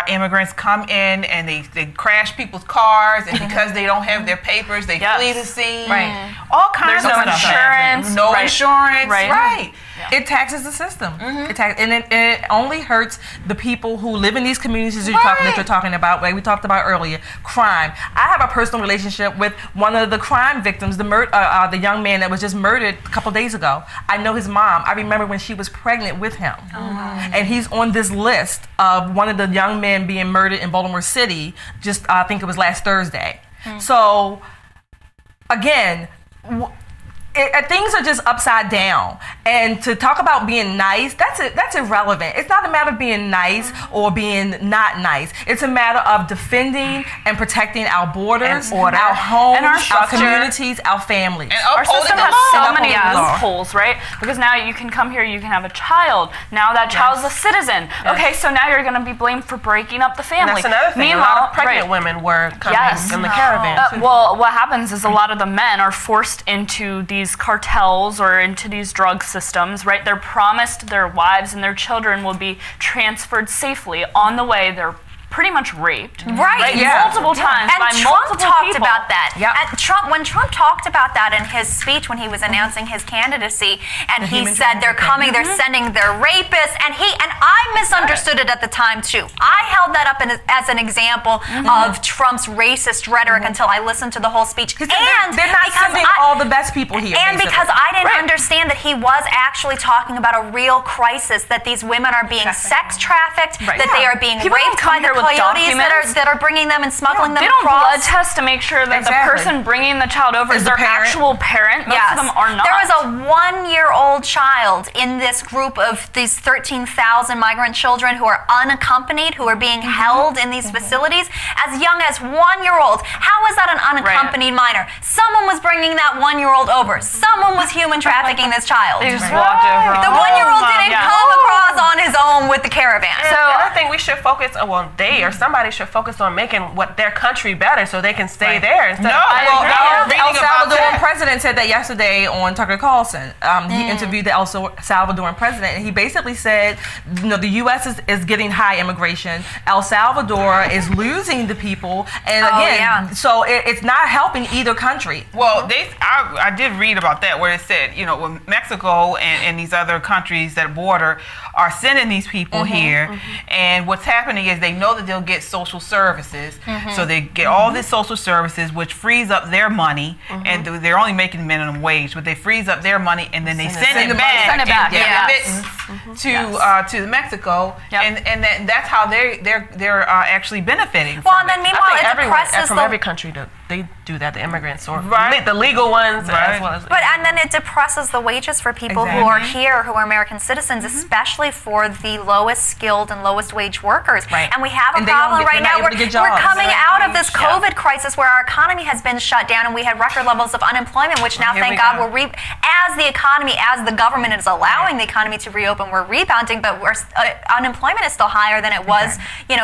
Speaker 1: immigrants come in, and they crash people's cars, and because they don't have their papers, they flee the scene.
Speaker 10: Right.
Speaker 1: All kinds
Speaker 11: There's
Speaker 1: of
Speaker 11: no
Speaker 1: stuff.
Speaker 11: insurance.
Speaker 1: No
Speaker 11: Right.
Speaker 1: insurance.
Speaker 11: Right.
Speaker 10: It taxes the system. And it only hurts the people who live in these communities that you're talking about, like we talked about earlier. Crime. I have a personal relationship with one of the crime victims, the young man that was just murdered a couple days ago. I know his mom. I remember when she was pregnant with him. And he's on this list of one of the young men being murdered in Baltimore City, just I think it was last Thursday. So, again, things are just upside down, and to talk about being nice, that's irrelevant. It's not a matter of being nice or being not nice. It's a matter of defending and protecting our borders, our homes,
Speaker 11: and our
Speaker 10: communities, our families.
Speaker 1: And
Speaker 11: Our system has so many
Speaker 10: law.
Speaker 11: loopholes, right? Because now you can come here, you can have a child. Now that child's a citizen. Okay, so now you're going to be blamed for breaking up the family.
Speaker 9: And that's another thing. A lot of pregnant women were coming in the caravan.
Speaker 11: Well, what happens is a lot of the men are forced into these cartels or into these drug systems, right? They're promised their wives and their children will be transferred safely. On the way, they're pretty much raped.
Speaker 8: Right.
Speaker 11: Multiple times
Speaker 8: and
Speaker 11: by
Speaker 8: Trump
Speaker 11: multiple
Speaker 8: talked
Speaker 11: people.
Speaker 8: about that. When Trump talked about that in his speech when he was announcing his candidacy, and he said they're coming, they're sending their rapists, and I misunderstood it at the time too. I held that up as an example of Trump's racist rhetoric until I listened to the whole speech.
Speaker 10: And they're not sending all the best people here.
Speaker 8: And
Speaker 10: basically.
Speaker 8: because I didn't understand that he was actually talking about a real crisis, that these women are being sex trafficked, that they are being
Speaker 11: People
Speaker 8: raped by the coyotes that are bringing them and smuggling them
Speaker 11: They don't blood
Speaker 8: across.
Speaker 11: test to make sure that the person bringing the child over is their actual parent. Most of them are not.
Speaker 8: There was a 1-year-old child in this group of these 13,000 migrant children who are unaccompanied, who are being held in these facilities, as young as 1-year-old. How is that an unaccompanied minor? Someone was bringing that 1-year-old over. Someone was human trafficking this child.
Speaker 11: They just walked over.
Speaker 8: The 1-year-old didn't come across on his own with the caravan.
Speaker 9: So I think we should focus on, somebody should focus on making their country better so they can stay there. Instead of
Speaker 10: El Salvadoran president said that yesterday on Tucker Carlson. He interviewed the El Salvadoran president, and he basically said, the U.S. is getting high immigration. El Salvador is losing the people, and again, so it's not helping either country.
Speaker 1: Well, I did read about that where it said, when Mexico and these other countries that border are sending these people here, and what's happening is they know that they'll get social services, so they get all this social services, which frees up their money, and they're only making minimum wage, but they frees up their money, and then they send it back to Mexico, and that's how they're actually benefiting.
Speaker 8: Well, and then meanwhile, it depresses
Speaker 9: from every country they do that. The immigrants or the legal ones, as well as.
Speaker 8: And then it depresses the wages for people who are here, who are American citizens, especially for the lowest skilled and lowest wage workers.
Speaker 10: Right.
Speaker 8: And we have a problem right now. We're coming out of this COVID crisis where our economy has been shut down, and we had record levels of unemployment, which now, thank God, as the government is allowing the economy to reopen, we're rebounding, but unemployment is still higher than it was,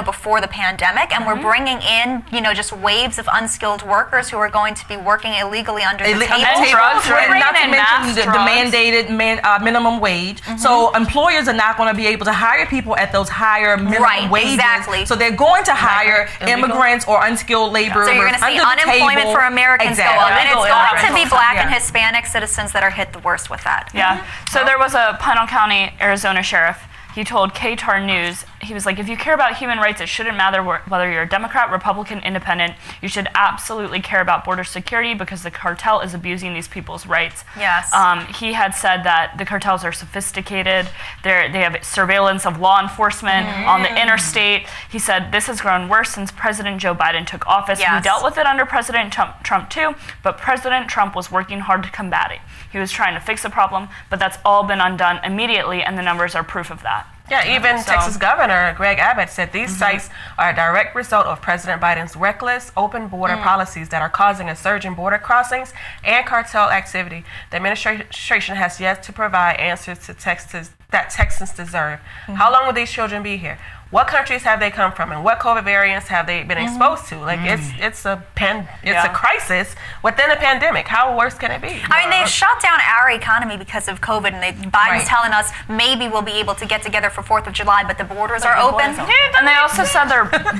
Speaker 8: before the pandemic, and we're bringing in, just waves of unskilled workers who are going to be working illegally under the table.
Speaker 10: And not to mention the mandated minimum wage. So employers are not going to be able to hire people at those higher minimum wages.
Speaker 8: Exactly.
Speaker 10: So they're going to hire immigrants or unskilled laborers.
Speaker 8: So you're going to see unemployment for Americans go up, and it's going to be Black and Hispanic citizens that are hit the worst with that.
Speaker 11: Yeah. So there was a Pinal County, Arizona sheriff. He told KTAR News he was like, if you care about human rights, it shouldn't matter whether you're a Democrat, Republican, Independent. You should absolutely care about border security because the cartel is abusing these people's rights.
Speaker 8: Yes.
Speaker 11: He had said that the cartels are sophisticated. They have surveillance of law enforcement on the interstate. He said this has grown worse since President Joe Biden took office.
Speaker 8: Yes.
Speaker 11: We dealt with it under President Trump too, but President Trump was working hard to combat it. He was trying to fix the problem, but that's all been undone immediately, and the numbers are proof of that.
Speaker 9: Yeah, even Texas Governor Greg Abbott said these sites are a direct result of President Biden's reckless, open border policies that are causing a surge in border crossings and cartel activity. The administration has yet to provide answers to that Texans deserve. How long will these children be here? What countries have they come from, and what COVID variants have they been exposed to? Like it's a crisis within a pandemic. How worse can it be?
Speaker 8: I mean, they shut down our economy because of COVID, and Biden's telling us maybe we'll be able to get together for 4th of July, but the borders are open.
Speaker 11: And they also said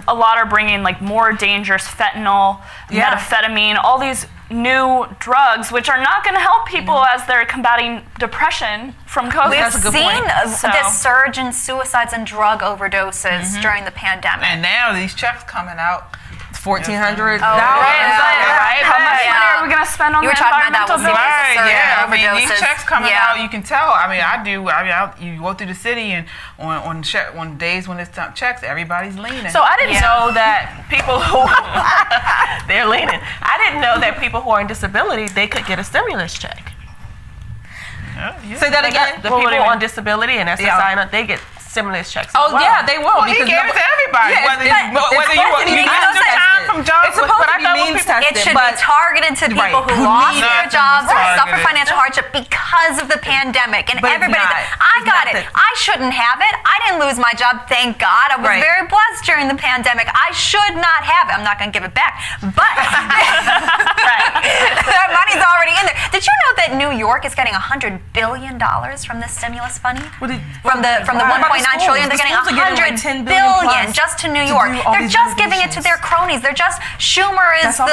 Speaker 11: a lot are bringing like more dangerous fentanyl, methamphetamine, all these new drugs, which are not going to help people as they're combating depression from COVID.
Speaker 8: We've seen this surge in suicides and drug overdoses during the pandemic.
Speaker 1: And now these checks coming out.
Speaker 10: $1,400.
Speaker 11: Right? How much money are we going to spend on the environmental bills?
Speaker 1: I mean, these checks coming out, you can tell. I mean, you go through the city, and on days when it's checks, everybody's leaning.
Speaker 9: So I didn't know that people who they're leaning. I didn't know that people who are in disability, they could get a stimulus check.
Speaker 10: Say that again.
Speaker 9: The people on disability and SSI, they get stimulus checks.
Speaker 10: Oh yeah, they will.
Speaker 1: Well, he gave it to everybody. Whether you missed the time from jobs,
Speaker 10: it's supposed to be means tested.
Speaker 8: It should be targeted to people who lost their jobs or suffer financial hardship because of the pandemic. And everybody, I got it. I shouldn't have it. I didn't lose my job, thank God. I was very blessed during the pandemic. I should not have it. I'm not going to give it back, but that money's already in there. Did you know that New York is getting $100 billion from this stimulus money? From the 1.9 trillion, they're getting $100 billion just to New York. They're just giving it to their cronies. They're just Schumer is the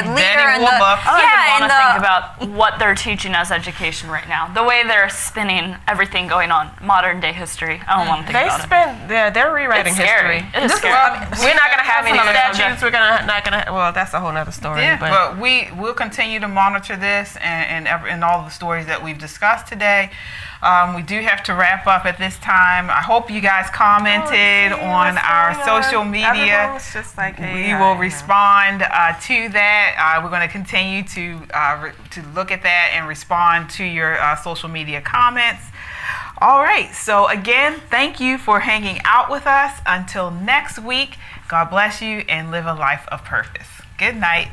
Speaker 8: leader and the
Speaker 11: I don't even want to think about what they're teaching as education right now. The way they're spinning everything going on, modern day history. I don't want to think about it.
Speaker 9: They're rewriting history.
Speaker 11: It is scary.
Speaker 9: We're not going to have any statutes. We're not going to. Well, that's a whole other story.
Speaker 1: Yeah, but we'll continue to monitor this and all the stories that we've discussed today. We do have to wrap up at this time. I hope you guys commented on our social media.
Speaker 9: Just like,
Speaker 1: we will respond to that. We're going to continue to look at that and respond to your social media comments. All right. So again, thank you for hanging out with us. Until next week, God bless you and live a life of purpose. Good night.